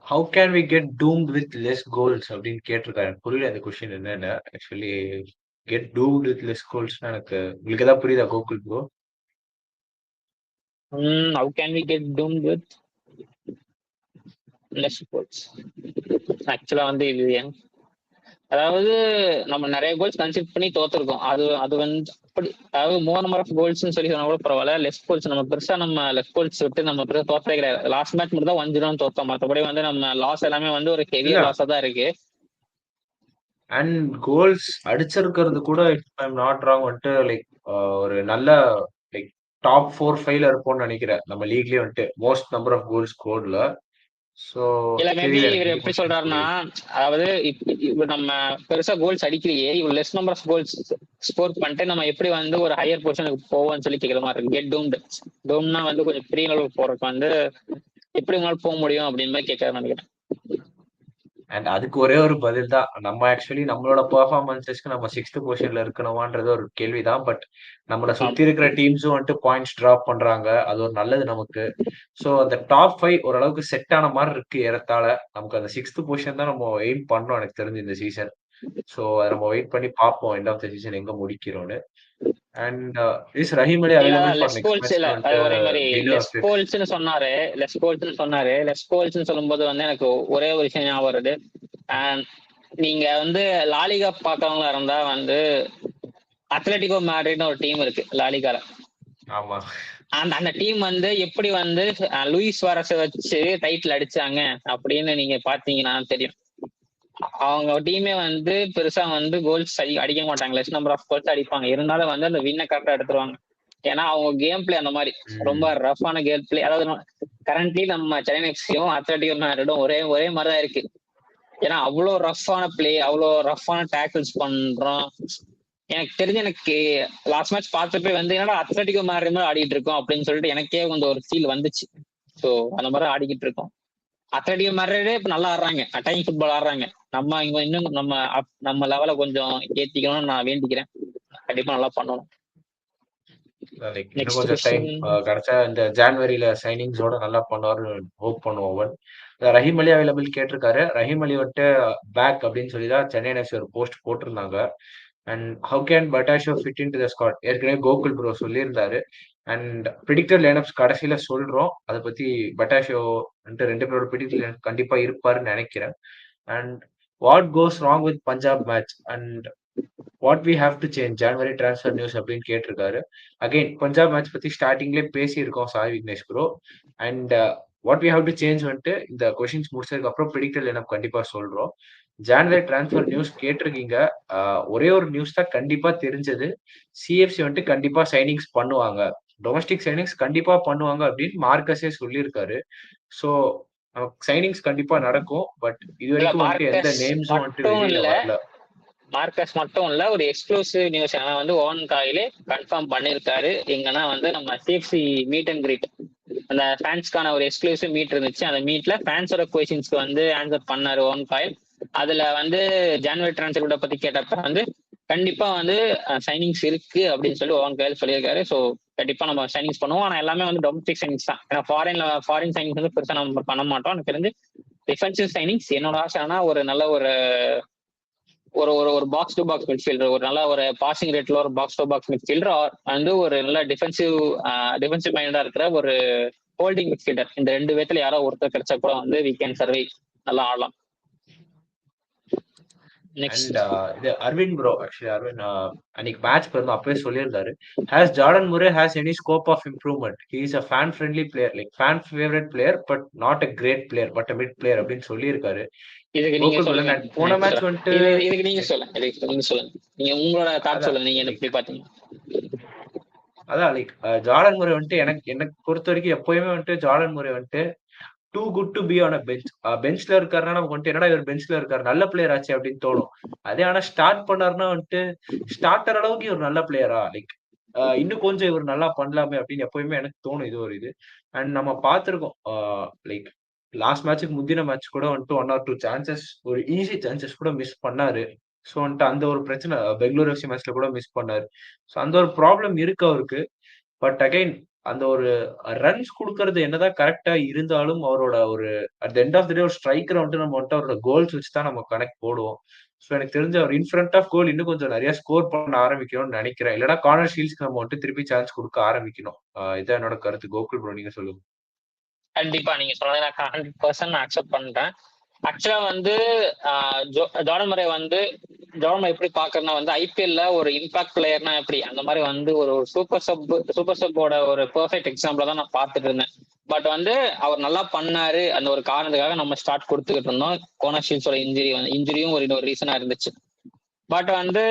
how can we get doomed with less goals அப்படின்னு கேட்டிருக்காரு. புரியல இந்த கொஸ்டின் என்னன்னு. Actually get doomed with less கோல்ஸ்னா எனக்கு உங்களுக்கு ஏதாவது புரியுதா Gokul bro? How can we get doomed with less goals? Actually வந்து இது அதாவது நம்ம நிறைய கோல்ஸ் கன்சிடர் பண்ணி தோத்துருக்கோம். அது வந்து அப்படி அதாவது மோர் நம்பர் ஆஃப் கோல்ஸ்னு சொல்லி சொன்னா கூட பரவாயில்ல. லெஸ் கோல்ஸ் நம்ம பெருசா நம்ம லெஸ் கோல்ஸ் விட்டு நம்ம பெருசா தோத்தே கிடையாது. லாஸ்ட் மேட்ச் மட்டும் தான் 1-0 தோத்தோம். மற்றபடி வந்து நம்ம லாஸ் எல்லாமே வந்து ஒரு ஹெவியா லாஸா தான் இருக்கு. அண்ட் கோல்ஸ் அடிச்சிருக்கிறது கூட இஃப் ஐம் நாட் ராங் வந்துட்டு லைக் ஒரு நல்ல லைக் டாப் 4-5ல இருப்போம்னு நினைக்கிறேன் நம்ம லீக்லயே வந்துட்டு மோஸ்ட் நம்பர் ஆஃப் கோல்ஸ் ஸ்கோர்ல. ஸோ இல்ல மேபி தெரியல இவர் எப்படி சொல்றாருன்னா, அதாவது இப்ப நம்ம பெருசா கோல்ஸ் அடிக்கலையே, இவர் less number of goals score பண்ணிட்டு நம்ம எப்படி வந்து ஒரு ஹையர் பொசிஷனுக்கு போவோம்னு சொல்லி கேட்கிற மாதிரி இருக்கு. கெட் டூம்னா வந்து கொஞ்சம் பெரிய லெவலுக்கு போறதுக்கு வந்து எப்படி உங்களால போக முடியும் அப்படின்னு மாதிரி கேட்கறாரு நினைக்கிறேன். அண்ட் அதுக்கு ஒரே ஒரு பதில் தான். நம்ம ஆக்சுவலி நம்மளோட பெர்ஃபார்மன்ஸஸ்க்கு நம்ம 6th பொசிஷன்ல இருக்கணுமான்றது ஒரு கேள்விதான். பட் நம்மள சுத்தி இருக்கிற டீம்ஸும் வந்துட்டு பாயிண்ட்ஸ் டிராப் பண்றாங்க. அது ஒரு நல்லது நமக்கு. ஸோ அந்த டாப் 5 ஓரளவுக்கு செட் ஆன மாதிரி இருக்கு ஏறத்தாழ. நமக்கு அந்த 6th பொசிஷன் தான் நம்ம எய்ம் பண்ணோம் எனக்கு தெரிஞ்சு இந்த சீசன். ஸோ அதை நம்ம வெயிட் பண்ணி பார்ப்போம் எண்ட் ஆஃப் த சீசன் எங்க முடிக்கிறோம்னு. And is Rahim Ali available for less next goals இல்ல, மேட்ச் அது வந்துட்டு ஒரே மாதிரி பிலோ லெஸ் கோல்ஸ்னு சொன்னாரு. லெஸ் கோல்ஸ்னு சொல்லும்போது வந்து எனக்கு ஒரே ஒரு விஷயம் ஞாபகம் வருது. அண்ட் நீங்க வந்து லாலிகா பாக்குறவங்களா இருந்தா வந்து அத்லெட்டிகோ மேட்ரிட்னு ஒரு டீம் இருக்கு லாலிகால. ஆமா. அந்த டீம் வந்து எப்படி வந்து லூயிஸ் வாரஸை வச்சு டைட்டில் அடிச்சாங்க அப்படின்னு நீங்க பாத்தீங்கன்னா தெரியும். அவங்க டீமே வந்து பெருசா வந்து கோல்ஸ் அடிக்க மாட்டாங்க, லெஸ் நம்பர் ஆஃப் கோல்ஸ் அடிப்பாங்க. இருந்தாலும் வந்து அந்த வின்னை கரெக்டா எடுத்துருவாங்க. ஏன்னா அவங்க கேம் பிளே அந்த மாதிரி ரொம்ப ரஃப்பான கேம் பிளே. அதாவது கரண்ட்லி நம்ம சென்னை எஃப்சியும் அத்லெட்டிகோ மேட்ரிடும் ஒரே மாதிரி தான் இருக்கு. ஏன்னா அவ்வளோ ரஃப்பான பிளே, அவ்வளோ ரஃப்பான டேக்கிள்ஸ் பண்றோம். எனக்கு தெரிஞ்சு எனக்கு லாஸ்ட் மேட்ச் பார்த்தப்ப வந்து என்னடா அத்லெட்டிகோ மாதிரி ஆடிட்டு இருக்கோம் அப்படின்னு சொல்லிட்டு எனக்கே கொஞ்சம் ஒரு ஃபீல் வந்துச்சு. ஸோ அந்த மாதிரி ஆடிக்கிட்டு இருக்கோம். அத்லெட்டிகோ மாதிரியே இப்ப நல்லா ஆடுறாங்க, அட்டாக்கிங் ஃபுட்பால் ஆடுறாங்க. நம்ம இங்க இன்னும் நம்ம லெவலை கொஞ்சம் ஏத்திக்கணும்னு நான் வேண்டிக்கிறேன். கண்டிப்பா நல்லா பண்ணணும். இன்னும் கொஞ்சம் டைம் கிடைச்சா இந்த ஜான்வரியில சைனிங்ஸோட நல்லா பண்ணுவாருன்னு ஹோப் பண்ணுவோம். ரஹீம் அலி அவைலபிள் கேட்டிருக்காரு. ரஹீம் அலி வந்துட்டு பேக் அப்படின்னு சொல்லி தான் சென்னை எஃப்சி ஒரு போஸ்ட் போட்டிருந்தாங்க. And how can Battocchio fit in to the squad? ஏற்கனவே கோகுல் ப்ரோ சொல்லியிருந்தாரு. அண்ட் ப்ரிடிக்டட் லைனப்ஸ் கடைசியில சொல்றோம். அதை பத்தி பட்டாஷோ வந்துட்டு 2 பேரோட ப்ரிடிக்டட் லைனப் கண்டிப்பா இருப்பாருன்னு நினைக்கிறேன். And what goes wrong with Punjab match and what we have to change January transfer news அப்படின்னு கேட்டிருக்காரு. அகைன் பஞ்சாப் மேட்ச் பத்தி ஸ்டார்டிங்லேயே பேசியிருக்கோம் Sai Vignesh bro. And what we have to change வந்துட்டு இந்த கொஸ்டின்ஸ் முடிச்சதுக்கு அப்புறம் ப்ரிடிக்டட் லைனப் கண்டிப்பா சொல்றோம். ஜான்வரி டிரான்ஸ்ஃபர் நியூஸ் கேட்டிருக்கீங்க. ஒரே ஒரு நியூஸ் தான் கண்டிப்பா தெரிஞ்சது. சிஎஃப்சி வந்துட்டு கண்டிப்பா சைனிங்ஸ் பண்ணுவாங்க, டொமஸ்டிக் சைனிங்ஸ் கண்டிப்பா பண்ணுவாங்க அப்படின்னு மார்க்கஸே சொல்லியிருக்காரு. ஸோ சைனிங்ஸ் கண்டிப்பா நடக்கும். பட் இது வரைக்கும் வந்துட்டு எந்த நேம்ஸும் வந்துட்டு வெளியில வரல. மார்க்கஸ் மட்டும் இல்ல, ஒரு எக்ஸ்க்ளூசிவ் நியூஸ் வந்து ஓன் காயிலே கன்ஃபார்ம் பண்ணிருக்காரு. எங்கன்னா வந்து நம்ம சிஎஃப்சி மீட் அண்ட் கிரீட், அந்த ஃபேன்ஸ்க்கான ஒரு எக்ஸ்க்ளூசிவ் மீட் இருந்துச்சு. அந்த மீட்ல ஃபேன்ஸோட கொஸ்டின்ஸ்க்கு வந்து ஆன்சர் பண்ணாரு ஓன் காயில். அதுல வந்து ஜான்வரி டிரான்ஸ்ஃபர் பத்தி கேட்டப்ப வந்து கண்டிப்பா வந்து சைனிங்ஸ் இருக்கு அப்படின்னு சொல்லி ஓன் காயில் சொல்லியிருக்காரு. ஸோ கண்டிப்பா நம்ம சைனிங்ஸ் பண்ணுவோம். ஆனா எல்லாமே வந்து டொமஸ்டிக் சைனிங்ஸ் தான். ஏன்னா ஃபாரின் சைனிங்ஸ் வந்து பெருசா நம்ம பண்ண மாட்டோம். எனக்கு தெரிஞ்சு டிஃபென்சிவ் சைனிங்ஸ் என்னோட ஆசைனா ஒரு நல்ல ஒரு ஒரு ஒரு பாக்ஸ் டு பாக்ஸ் மிட்ஃபீல்டர், ஒரு நல்ல ஒரு பாசிங் ரேட்ல ஒரு பாக்ஸ் டு பாக்ஸ் மிட்ஃபீல்டர், வந்து ஒரு நல்ல டிஃபென்சிவ் மைண்டா இருக்கிற ஒரு ஹோல்டிங் மிட்ஃபீல்டர். இந்த 2 பேத்துல யாரோ ஒருத்தர் கிடைச்சா கூட வந்து வி கேன் சர்வை, நல்லா ஆடலாம். நெக்ஸ்ட். அண்ட் இது அரவிந்த் ப்ரோ, ஆக்சுவலி அரவிந்த் அன்னைக்கு மேட்ச் பிறந்தோம் அப்பவே சொல்லியிருந்தாரு. Has Jordan Murray has any scope of improvement? He is a fan friendly player, like fan favourite player, but not a great player, but a mid player அப்படின்னு சொல்லியிருக்காரு. இதுக்கு நீங்க கோகுல் சொல்லுங்க. பிரதர் போன மேட்ச் வந்துட்டு இதுக்கு நீங்க சொல்லுங்க. இதுக்கு நீங்க சொல்லுங்க. நீங்க உங்களோட தாட் அதான் சொல்லுங்க. நீங்க என்ன லைக் எப்படி பாத்தீங்க? அதான் லைக் ஜார்டன் முரே வந்துட்டு எனக்கு எனக்கு பொறுத்த வரைக்கும் எப்பயுமே வந்துட்டு ஜார்டன் முரே வந்துட்டு too good to be on a bench. பெஞ்ச்ல இருக்காருன்னா நமக்கு வந்துட்டு என்னடா இவர் பெஞ்ச்ல இருக்காரு, நல்ல பிளேயர் ஆச்சு அப்படின்னு தோணும். அதே ஆனா ஸ்டார்ட் பண்ணாருன்னா வந்துட்டு ஸ்டார்டர் அளவுக்கு இவர் நல்ல பிளேயரா, லைக் இன்னும் கொஞ்சம் இவர் நல்லா பண்ணலாமே அப்படின்னு எப்பயுமே எனக்கு தோணும். இது ஒரு இது. அண்ட் நம்ம பார்த்திருக்கோம் லைக் லாஸ்ட் மேட்ச்சுக்கு முந்தின மேட்ச் கூட வந்துட்டு 1 or 2 சான்சஸ், ஒரு ஈஸி சான்சஸ் கூட மிஸ் பண்ணாரு. ஸோ வந்துட்டு அந்த ஒரு பிரச்சனை பெங்களூர் எஃப்சி மேட்ச்ல கூட மிஸ் பண்ணாரு. ஸோ அந்த ஒரு ப்ராப்ளம் இருக்கு அவருக்கு. பட் அகைன் அந்த ஒரு ரன்ஸ் குடுக்கறது என்னதான் கரெக்ட்டா இருந்தாலும், அவரோட ஒரு at the end of the day ஒரு ஸ்ட்ரைக்கர வந்துட்டு நம்ம வந்துட்டு அவரோட கோல்ஸ் வச்சு தான் நம்ம கணக்கு போடுவோம். ஸோ எனக்கு தெரிஞ்சு அவர் இன் ஃப்ரண்ட் ஆஃப் கோல் இன்னும் கொஞ்சம் நெறைய ஸ்கோர் பண்ண ஆரம்பிக்கணும்னு நெனைக்கிறேன். இல்லன்னா கார்னர் ஷீல்ட்ஸ்க்கு நம்ம வந்துட்டு திருப்பி சான்ஸ் குடுக்க ஆரம்பிக்கணும். இதான் என்னோட கருத்து. கோகுல் ப்ரோ நீங்க சொல்லுங்க. கண்டிப்பா நீங்க சொன்னதை நான் 100% நான் அக்செப்ட் பண்றேன். ஆக்சுவலா வந்து ஜார்டன் முறை வந்து ஜார்டன் முறை எப்படி பாக்குறேன்னா வந்து ஐபிஎல்ல ஒரு இம்பாக்ட் பிளேயர்னா எப்படி அந்த மாதிரி வந்து ஒரு சூப்பர் சப்போட ஒரு பெர்ஃபெக்ட் எக்ஸாம்பிள தான் நான் பார்த்துட்டு இருந்தேன். பட் வந்து அவர் நல்லா பண்ணாரு அந்த ஒரு காரணத்துக்காக நம்ம ஸ்டார்ட் கொடுத்துக்கிட்டு இருந்தோம். கோனஷீல்ஸோட இன்ஜுரியும் ஒரு ரீசனா இருந்துச்சு. பட் வந்து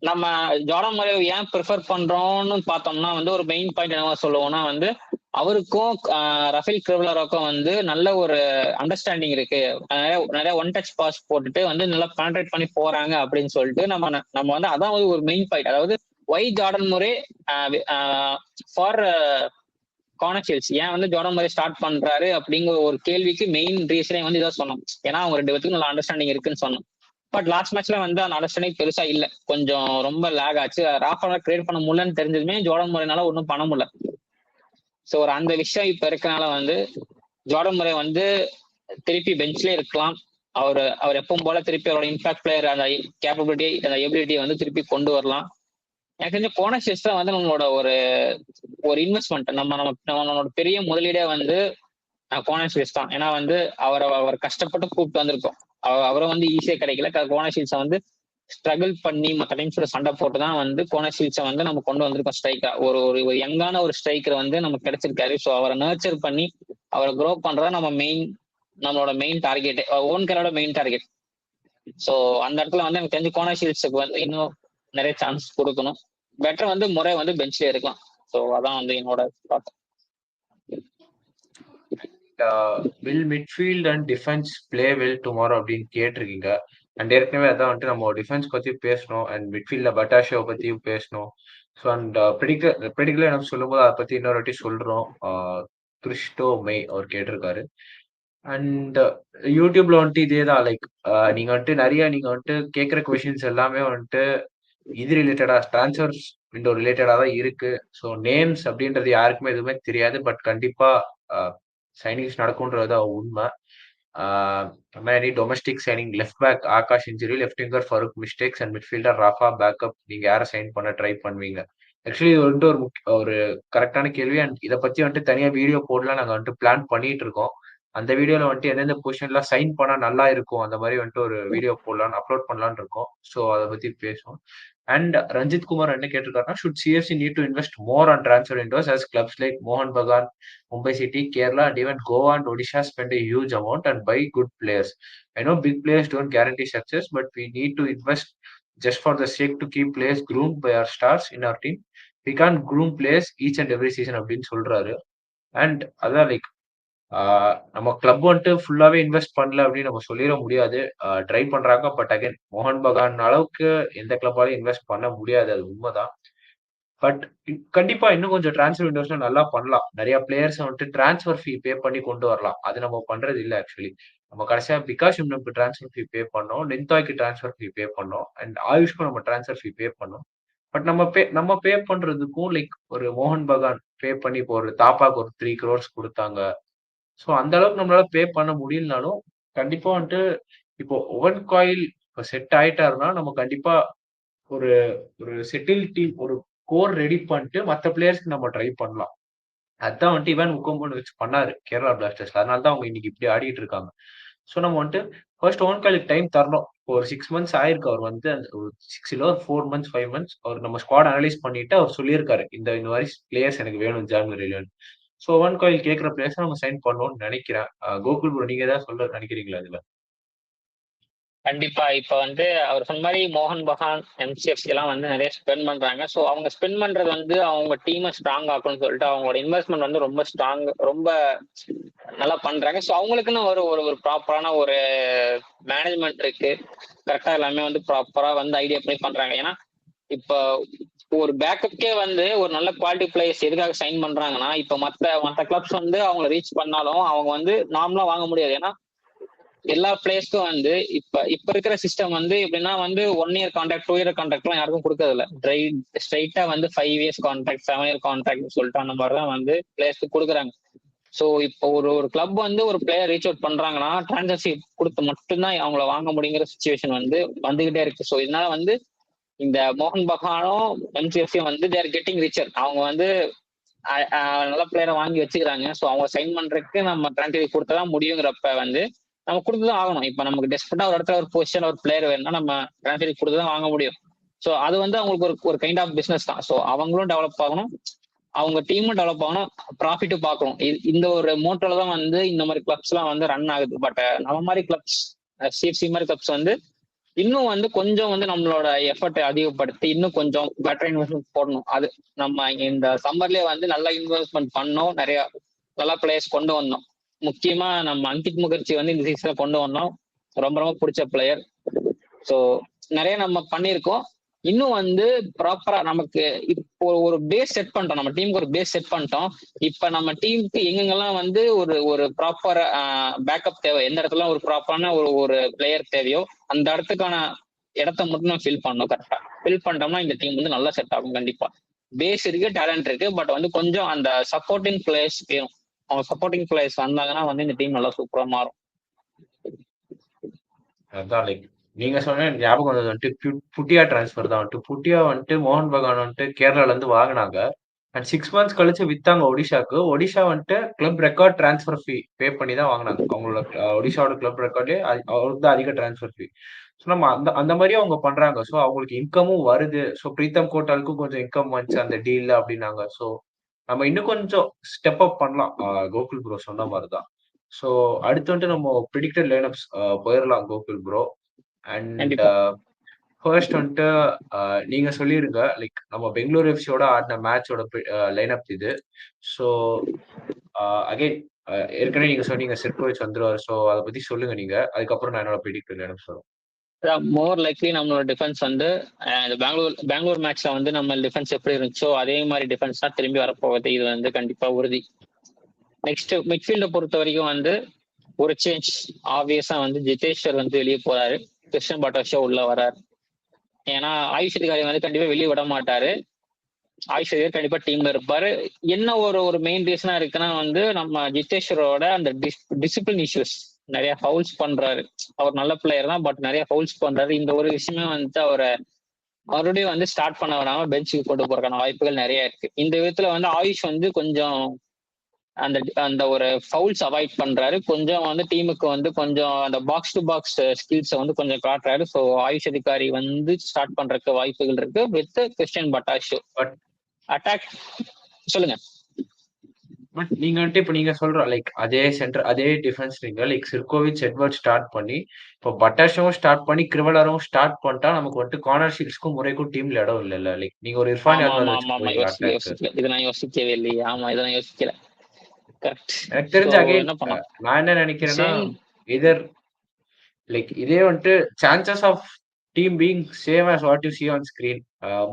நம்ம ஜார்டன் முறையை ஏன் ப்ரிஃபர் பண்றோம்னு பார்த்தோம்னா வந்து ஒரு மெயின் பாயிண்ட் என்ன சொல்லுவோம்னா வந்து அவருக்கும் ரஃபேல் கிரிவலருக்கும் வந்து நல்ல ஒரு அண்டர்ஸ்டாண்டிங் இருக்கு. நிறைய நிறைய ஒன் டச் பாஸ் போட்டுட்டு வந்து நல்லா கான்ட்ராக்ட் பண்ணி போறாங்க அப்படின்னு சொல்லிட்டு நம்ம வந்து அதான் வந்து ஒரு மெயின் பாயிண்ட். அதாவது ஒய் ஜார்டன் முறை ஃபார் கார்னர் ஏன் வந்து ஜார்டன் முறை ஸ்டார்ட் பண்றாரு அப்படிங்கிற ஒரு கேள்விக்கு மெயின் ரீசனே வந்து இதான் சொன்னோம். ஏன்னா அவங்க 2 பேத்துக்கும் நல்ல அண்டர்ஸ்டாண்டிங் இருக்குன்னு சொன்னோம். பட் லாஸ்ட் மேட்ச்ல வந்து அந்த அண்டர்ஸ்டாண்டிங் பெருசா இல்ல, கொஞ்சம் ரொம்ப லேக் ஆச்சு. ராஃபால கிரியேட் பண்ண முடியலன்னு தெரிஞ்சதுமே ஜார்டன் முறைனால ஒன்றும் பண்ண முடியல. ஸோ ஒரு அந்த விஷயம் இப்ப இருக்கனால வந்து ஜார்டன் முறை வந்து திருப்பி பெஞ்ச்லேயே இருக்கலாம். அவர் எப்பவும் போல திருப்பி அவரோட இம்பாக்ட் பிளேயர் அந்த கேப்பபிலிட்டி அந்த எபிலிட்டியை வந்து திருப்பி கொண்டு வரலாம். எனக்கு தெரிஞ்ச கோனர்ஷிப்ஸ் தான் வந்து நம்மளோட ஒரு ஒரு இன்வெஸ்ட்மெண்ட். நம்மளோட பெரிய முதலீடே வந்து கோனர்ஷிப்ஸ் தான். ஏன்னா வந்து அவர் கஷ்டப்பட்டு கூப்பிட்டு வந்திருக்கோம். அவரை வந்து ஈஸியா கிடைக்கல. கோனர்ஷிப்ஸை வந்து ஸ்ட்ரகிள் பண்ணி மற்ற டைம்ஸ்ல சண்டை போட்டு தான் வந்து கோனர்ஷிப்ஸை வந்து நம்ம கொண்டு வந்திருக்கோம் ஸ்ட்ரைக்கா. ஒரு யங்கான ஒரு ஸ்ட்ரைக்கர் வந்து நமக்கு கிடைச்சிருக்காரு. ஸோ அவரை நர்ச்சர் பண்ணி அவரை க்ரோ பண்றதா நம்மளோட மெயின் டார்கெட், ஓன் கேரோட மெயின் டார்கெட். ஸோ அந்த இடத்துல வந்து எனக்கு தெரிஞ்சு கோனர்ஷிப்ஸுக்கு வந்து இன்னும் நிறைய சான்ஸ் கொடுக்கணும். பெட்டர் வந்து முறை வந்து பெஞ்ச்ல இருக்கலாம். ஸோ அதான் வந்து என்னோட thought. Will midfield and defence play well tomorrow அப்படின்னு கேட்டிருக்கீங்க. அண்ட் ஏற்கனவே அதான் வந்துட்டு நம்ம டிஃபென்ஸ் பத்தி பேசணும் அண்ட் மிட்ஃபீல்ட்ல பட்டாஷோ பத்தியும் பேசணும். ஸோ அண்ட் ப்ரெடிக்டர் எனக்கு சொல்லும்போது அதை பத்தி இன்னொரு வாட்டி சொல்றோம். கிறிஸ்டோ மெய் அவர் கேட்டிருக்காரு. அண்ட் யூடியூப்ல வந்துட்டு இதே தான் லைக் நீங்க வந்துட்டு நிறைய நீங்க வந்துட்டு கேட்குற கொஷின்ஸ் எல்லாமே வந்துட்டு இது ரிலேட்டடா ட்ரான்ஸ்ஃபர் விண்டோ ரிலேட்டடா தான் இருக்கு. ஸோ நேம்ஸ் அப்படின்றது யாருக்குமே எதுவுமே தெரியாது. பட் கண்டிப்பா சைனிங்ஸ் நடக்கும்ன்றது தான் உண்மை. Many domestic signing left back Akash injury, left winger Farukh mistakes and midfielder Rafa backup. நீங்க யாரை சைன் பண்ண ட்ரை பண்ணுவீங்க? ஆக்சுவலி இது வந்துட்டு ஒரு கரெக்டான கேள்வி. அண்ட் இதை பத்தி வந்துட்டு தனியா வீடியோ போடலாம் நாங்க வந்துட்டு பிளான் பண்ணிட்டு இருக்கோம். அந்த வீடியோல வந்துட்டு எந்தெந்த பொசிஷன்லாம் சைன் பண்ணா நல்லா இருக்கும் அந்த மாதிரி வந்துட்டு ஒரு வீடியோ போடலான்னு அப்லோட் பண்ணலான்னு இருக்கோம். ஸோ அதை பத்தி பேசுவோம். அண்ட் ரஞ்சித் குமார் என்ன கேட்டிருக்காருன்னா, should CFC need to invest more on transfer windows as clubs like Mohan Bagan, Mumbai City, Kerala, and even Goa and Odisha spend a huge amount and buy good players? I know big players don't guarantee success, but we need to invest just for the sake to keep players groomed by our stars in our team. We can't groom players each and every season அப்படின்னு சொல்றாரு. And அதான் like நம்ம club வந்துட்டு ஃபுல்லாவே invest பண்ணல அப்படின்னு நம்ம சொல்லிட முடியாது. ட்ரை பண்றாங்க. பட் அகைன் மோகன் பகான் அளவுக்கு எந்த கிளப்பாலையும் இன்வெஸ்ட் பண்ண முடியாது. அது உண்மைதான். பட் கண்டிப்பா இன்னும் கொஞ்சம் டிரான்ஸ்ஃபர் விண்டோஸ்ல நல்லா பண்ணலாம். நிறைய பிளேயர்ஸ் வந்துட்டு டிரான்ஸ்ஃபர் ஃபீ பே பண்ணி கொண்டு வரலாம். அது நம்ம பண்றது இல்ல ஆக்சுவலி. நம்ம கடைசியா பிகாஷ் இம்னுக்கு டிரான்ஸ்ஃபர் ஃபீ பே பண்ணோம். நிந்தாய்க்கு டிரான்ஸ்ஃபர் ஃபீ பே பண்ணோம். அண்ட் ஆயுஷ்க்கும் நம்ம டிரான்ஸ்ஃபர் ஃபீ பே பண்ணோம். பட் நம்ம பே பண்றதுக்கும் லைக் ஒரு மோகன் பகான் பே பண்ணி இப்போ ஒரு தாப்பாக்கு ஒரு 3 crores கொடுத்தாங்க. ஸோ அந்த அளவுக்கு நம்மளால பே பண்ண முடியலனாலும், கண்டிப்பா வந்துட்டு இப்போ ஓவன் காயில் இப்ப செட் ஆயிட்டாருன்னா, நம்ம கண்டிப்பா ஒரு ஒரு செட்டில் டீம் ஒரு கோர் ரெடி பண்ணிட்டு மத்த பிளேயர்ஸ்க்கு நம்ம ட்ரை பண்ணலாம். அதான் வந்துட்டு இவான் உக்கோம்பன் வச்சு பண்ணாரு கேரளா பிளாஸ்டர்ஸ்ல. அதனால தான் அவங்க இன்னைக்கு இப்படி ஆடிட்டு இருக்காங்க. ஸோ நம்ம வந்துட்டு ஃபர்ஸ்ட் ஓவன் காலுக்கு டைம் தரணும். ஒரு 6 மந்த்ஸ் ஆயிருக்கு. அவர் வந்து அந்த ஒரு 6 இல்ல ஒரு 4 மந்த்ஸ், 5 மந்த்ஸ் அவர் நம்ம ஸ்குவாட் அனலைஸ் பண்ணிட்டு அவர் சொல்லியிருக்காரு. இந்த மாரி பிளேயர்ஸ் எனக்கு வேணும் ஜான்வரிலன்னு. சோ ஒவன் கோயில் கேட்கிற பிளேயர்ஸ நம்ம சைன் பண்ணணும்னு நெனைக்கிறேன். கோகுல் ப்ரோ நீங்க ஏதாவது சொல்ல நெனைக்கிறீங்களா இதுல? கண்டிப்பா. இப்ப வந்து அவர் சொன்ன மாரி மோகன் பகான், எம்சிஎஃப்சி எல்லாம் வந்து நிறைய ஸ்பெண்ட் பண்றாங்க. ஸோ அவங்க ஸ்பெண்ட் பண்றது வந்து அவங்க டீமை ஸ்ட்ராங் ஆக்கணும்னு சொல்லிட்டு அவங்களோட இன்வெஸ்ட்மெண்ட் வந்து ரொம்ப ஸ்ட்ராங், ரொம்ப நல்லா பண்றாங்க. ஸோ அவங்களுக்குன்னு ஒரு ஒரு ஒரு ப்ராப்பரான ஒரு மேனேஜ்மெண்ட் இருக்கு. கரெக்டா எல்லாமே வந்து ப்ராப்பரா வந்து ஐடியா பண்ணி பண்றாங்க. ஏன்னா இப்போ ஒரு பேக்கப்கே வந்து ஒரு நல்ல குவாலிட்டி பிளேயர்ஸ் எதுக்காக சைன் பண்றாங்கன்னா, இப்ப மத்த மத்த கிளப்ஸ் வந்து அவங்களை ரீச் பண்ணாலும் அவங்க வந்து நார்மலா வாங்க முடியாது. ஏன்னா எல்லா பிளேயர்ஸ்க்கும் வந்து இப்ப இருக்கிற சிஸ்டம் வந்து எப்படின்னா வந்து 1 இயர் கான்ட்ராக்ட், 2 இயர் கான்ட்ராக்ட் எல்லாம் யாருக்கும் கொடுக்கறது இல்ல. ஸ்ட்ரைட்டா வந்து 5 இயர்ஸ் கான்ட்ராக்ட், 7 இயர் கான்ட்ராக்ட் சொல்லிட்டு அந்த மாதிரி தான் வந்து பிளேயர்ஸ்க்கு கொடுக்குறாங்க. ஸோ இப்போ ஒரு ஒரு கிளப் வந்து ஒரு பிளேயர் ரீச் அவுட் பண்றாங்கன்னா டிரான்சாக்சி கொடுத்து மட்டும்தான் அவங்கள வாங்க முடியுங்கிற சுச்சுவேஷன் வந்து வந்துகிட்டே இருக்கு. ஸோ இதனால வந்து இந்த மோகன் பகானும் எம்சிஎஃப்சியும் வந்து தேர் கெட்டிங் ரிச்சர். அவங்க வந்து நல்ல பிளேயரை வாங்கி வச்சுக்கிறாங்க. ஸோ அவங்க சைன் பண்றதுக்கு நம்ம டிரான்சாக்சி கொடுத்ததான் முடியுங்கிறப்ப வந்து நம்ம கொடுத்துதான் ஆகணும். இப்ப நமக்கு டெஸ்பெக்டா ஒரு இடத்துல ஒரு பொசிஷன் ஒரு பிளேயர் வேணும்னா நம்ம டிரான்ஸ்ஃபர் கொடுத்துதான் வாங்க முடியும். ஸோ அது வந்து அவங்களுக்கு ஒரு ஒரு கைண்ட் ஆஃப் பிசினஸ் தான். ஸோ அவங்களும் டெவலப் ஆகணும், அவங்க டீமும் டெவலப் ஆகணும், ப்ராஃபிட்டும் பார்க்கணும். இந்த ஒரு மோட்டோல தான் வந்து இந்த மாதிரி கிளப்ஸ் எல்லாம் வந்து ரன் ஆகுது. பட் நம்ம மாதிரி கிளப்ஸ், சிஎஃப்சி மாதிரி கிளப்ஸ் வந்து இன்னும் வந்து கொஞ்சம் வந்து நம்மளோட எஃபர்ட்டை அதிகப்படுத்தி இன்னும் கொஞ்சம் பெட்டர் இன்வெஸ்ட்மெண்ட் போடணும். அது நம்ம இந்த சம்மர்லயே வந்து நல்ல இன்வெஸ்ட்மெண்ட் பண்ணோம், நிறைய நல்ல பிளேயர்ஸ் கொண்டு வந்தோம். முக்கியமா நம்ம அங்கித் முகர்ஜி வந்து இந்த சீசன்ல கொண்டு வந்தோம். ரொம்ப ரொம்ப பிடிச்ச பிளேயர். ஸோ நிறைய நம்ம பண்ணியிருக்கோம். இன்னும் வந்து ப்ராப்பரா நமக்கு இப்போ ஒரு பேஸ் செட் பண்ணிட்டோம். நம்ம டீமுக்கு ஒரு பேஸ் செட் பண்ணிட்டோம். இப்ப நம்ம டீமுக்கு எங்கெங்கெல்லாம் வந்து ஒரு ஒரு ப்ராப்பர் பேக்கப் தேவை, எந்த இடத்துல ஒரு ப்ராப்பரான ஒரு ஒரு பிளேயர் தேவையோ அந்த இடத்துக்கான இடத்த மட்டும் நம்ம ஃபில் பண்ணணும். கரெக்டா ஃபில் பண்ணிட்டோம்னா இந்த டீம் வந்து நல்லா செட் ஆகும். கண்டிப்பா பேஸ் இருக்கு, டேலண்ட் இருக்கு, பட் வந்து கொஞ்சம் அந்த சப்போர்ட்டிங் பிளேயர்ஸ் வேணும். அவங்க சப்போர்ட்டிங் பிளேயர்ஸ் வந்தாங்கன்னா வந்து இந்த டீம் நல்லா சூப்பரா மாறும். அதான் லைக் நீங்க சொன்ன ஞாபகம் வந்தது வந்துட்டு புட்டியா டிரான்ஸ்ஃபர் தான் வந்துட்டு. புட்டியா வந்துட்டு மோகன் பகான் வந்துட்டு கேரளால இருந்து வாங்குனாங்க. அண்ட் 6 மந்த்ஸ் கழிச்சு வித்தாங்க ஒடிஷாக்கு. ஒடிஷா வந்துட்டு கிளப் ரெக்கார்ட் டிரான்ஸ்ஃபர் ஃபீ பே பண்ணி தான் வாங்குனாங்க. அவங்களோட ஒடிஷாவோட கிளப் ரெக்கார்ட்லயே அவருக்கு தான் அதிக டிரான்ஸ்ஃபர் ஃபீ. ஸோ நம்ம அந்த அந்த மாரியும் அவங்க பண்றாங்க. ஸோ அவங்களுக்கு இன்கமும் வருது. ஸோ பிரீத்தம் கோட்டாலுக்கும் கொஞ்சம் இன்கம் வந்துச்சு அந்த டீல்ல அப்டின்னாங்க. ஸோ நம்ம இன்னும் கொஞ்சம் ஸ்டெப் அப் பண்ணலாம். கோகுல் ப்ரோ சொன்ன மாரி தான். ஸோ அடுத்து வந்துட்டு நம்ம பிரிடிக்டட் லைனப்ஸ் போயிரலாம் கோகுல் ப்ரோ. அண்ட் கண்டிப்பா. ஃபர்ஸ்ட் வந்துட்டு நீங்க சொல்லிருங்க. லைக் நம்ம பெங்களூர் எஃப்சியோட ஆடின மேட்சோட லைனப் இது. ஸோ அகைன் ஏற்கனவே நீங்க சொன்னீங்க செட்கோவிச் வந்துருவாரு. ஸோ அத பத்தி சொல்லுங்க நீங்க. அதுக்கப்புறம் நான் என்னோட பிரிடிக்டட் லைனப் சொல்றேன். மோர் லைக்லி நம்மளோட டிஃபென்ஸ் வந்து இந்த பெங்களூர் மேட்ச்ல வந்து நம்ம டிஃபென்ஸ் எப்படி இருந்துச்சோ அதே மாதிரி டிஃபென்ஸ் தான் திரும்பி வரப்போகுது. இது வந்து கண்டிப்பா உறுதி. நெக்ஸ்ட் மிட்ஃபீல்டை பொறுத்த வரைக்கும் வந்து ஒரு சேஞ்ச் ஆப்வியஸா வந்து ஜிதேஷ்வர் வந்து வெளியே போறாரு, கிருஷ்ணன் பட்டாஷா உள்ள வராரு. ஏன்னா ஆயுஷ் அதிகாரி வந்து கண்டிப்பா வெளியே விட மாட்டாரு. ஆயுஷ் அதிகாரி கண்டிப்பா டீம்ல இருப்பாரு. என்ன ஒரு ஒரு மெயின் ரீசனா இருக்குன்னா வந்து நம்ம ஜிதேஷ்வரோட அந்த டிசிப்ளின் இஷ்யூஸ், நிறைய ஃபவுல்ஸ் பண்றாரு. அவர் நல்ல பிளேயர் தான், பட் நிறைய ஃபவுல்ஸ் பண்றாரு. இந்த ஒரு விஷயமே வந்து அவரை மறுபடியும் வந்து ஸ்டார்ட் பண்ண விடாம பெஞ்சுக்கு கொண்டு போறதுக்கான வாய்ப்புகள் நிறைய இருக்கு. இந்த விதத்துல வந்து ஆயுஷ் வந்து கொஞ்சம் அந்த அந்த ஒரு ஃபவுல்ஸ் அவாய்ட் பண்றாரு. கொஞ்சம் வந்து டீமுக்கு வந்து கொஞ்சம் அந்த பாக்ஸ் டு பாக்ஸ் ஸ்கில்ஸை வந்து கொஞ்சம் காட்டுறாரு. ஸோ ஆயுஷ் அதிகாரி வந்து ஸ்டார்ட் பண்றதுக்கு வாய்ப்புகள் இருக்கு வித் கிறிஸ்டியன் பட்டாஷு. பட் அட்டாக் சொல்லுங்க. பட் நீங்க வந்துட்டு இப்ப நீங்க சொல்ற லைக் அதே சென்டர் அதே டிஃபென்ஸ் நீங்க லைக் சிர்கோவிச், எட்வர்ட் ஸ்டார்ட் பண்ணி இப்போ பட்டாஷாவும் ஸ்டார்ட் பண்ணி கிரிவலரும் ஸ்டார்ட் பண்ணிட்டா நமக்கு வந்துட்டு கார்னர் ஷீட்ஸ்க்கும் முறைக்கும் டீம்ல இடம் இல்லைல்ல. லைக் நீங்க ஒரு இர்ஃபான் ஆமா யல்மாரி ஆமா வச்சு ஆமா ஆமா போவீங்களா யோசிக்கல அட்டாக்? யோசிக்கல இதை நான் யோசிக்கவே இல்லையே. ஆமா இதை நான் யோசிக்கல. கரெக்ட். எனக்கு ஸோ தெரிஞ்ச அகைன் என்ன பண்ணலாம் நான் என்ன நினைக்கிறேன்னா சேம். இதர் லைக் இதே வந்துட்டு chances of team being same as what you see on screen.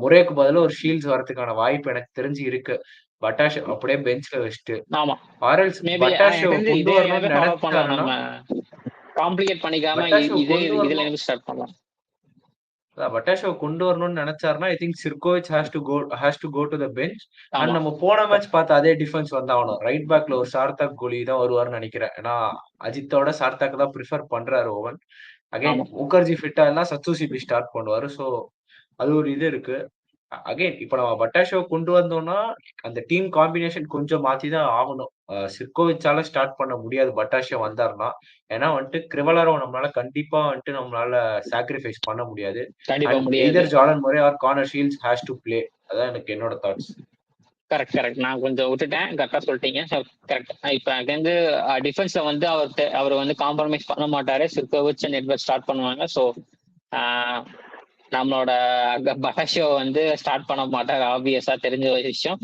முறைக்கு பதிலா ஒரு ஷீல்ட்ஸ் வரதுக்கான வாய்ப்பு எனக்கு தெரிஞ்சு இருக்கு. பட்டாஷ் அப்படியே பெஞ்ச்ல வச்சுட்டு ஆமா ஆரல்ஸ் மேபி எனக்கு பட்டாஷோ தெரிஞ்சு கொண்டு இதே ஐடியாவே வரணும்னு ஃபாலோ பண்ணலாம். நினைச்சாருன்னா நம்ம காம்ப்ளிகேட் பண்ணிக்காம பட்டாஷோ இதே கொண்டு இதுல வரணும் இருந்து ஸ்டார்ட் பண்ணலாம். பட்டாஷோ கொண்டு வரணும்னு நினைச்சாருன்னா I think Sirkovic has to go to the bench. And ஆமா நம்ம போன மேட்ச் பார்த்த அதே டிஃபென்ஸ் வந்தாகணும். ரைட் பேக்ல ஒரு சார்த்தக் கோலி தான் வருவார்னு நினைக்கிறேன். ஏன்னா அஜித்தோட சார்த்தக் தான் ப்ரிஃபர் பண்றாரு ஓவன். அகைன் ஆமா முகர்ஜி ஃபிட்டா இருந்தா சத்துசிபி ஸ்டார்ட் பண்ணுவாரு. ஸோ அது ஒரு இது இருக்கு. அகைன் இப்ப நம்ம பட்டாஷாவ கொண்டு வந்தோம்னா, அந்த டீம் காம்பினேஷன் கொஞ்சம் மாத்தி தான் ஆகணும். சிர்கோவிச்சால ஸ்டார்ட் பண்ண முடியாது பட்டாஷா வந்தாருன்னா. ஏன்னா வந்துட்டு கிரிவலரோவ நம்மளால கண்டிப்பா வந்துட்டு நம்மளால சாக்ரிஃபைஸ் பண்ண முடியாது. கண்டிப்பா அண்ட் முடியாது. Either Jordan Murray or Connor Shields has to play. அதான் எனக்கு என்னோட தாட்ஸ். Correct correct. நான் கொஞ்சம் விட்டுட்டேன். கரெக்டா சொல்லிட்டீங்க. கரெக்ட். இப்ப எனக்கு வந்து டிஃபென்ஸ்ல வந்து அவர் வந்து காம்ப்ரமைஸ் பண்ண மாட்டாரு. சிர்கோவிச் அண்ட் எட்வர்ட் ஸ்டார்ட் பண்ணுவாங்க. ஸோ நம்மளோட பட்டாஷோ வந்து ஸ்டார்ட் பண்ண மாட்டார். ஆப்வியஸா தெரிஞ்ச ஒரு விஷயம்.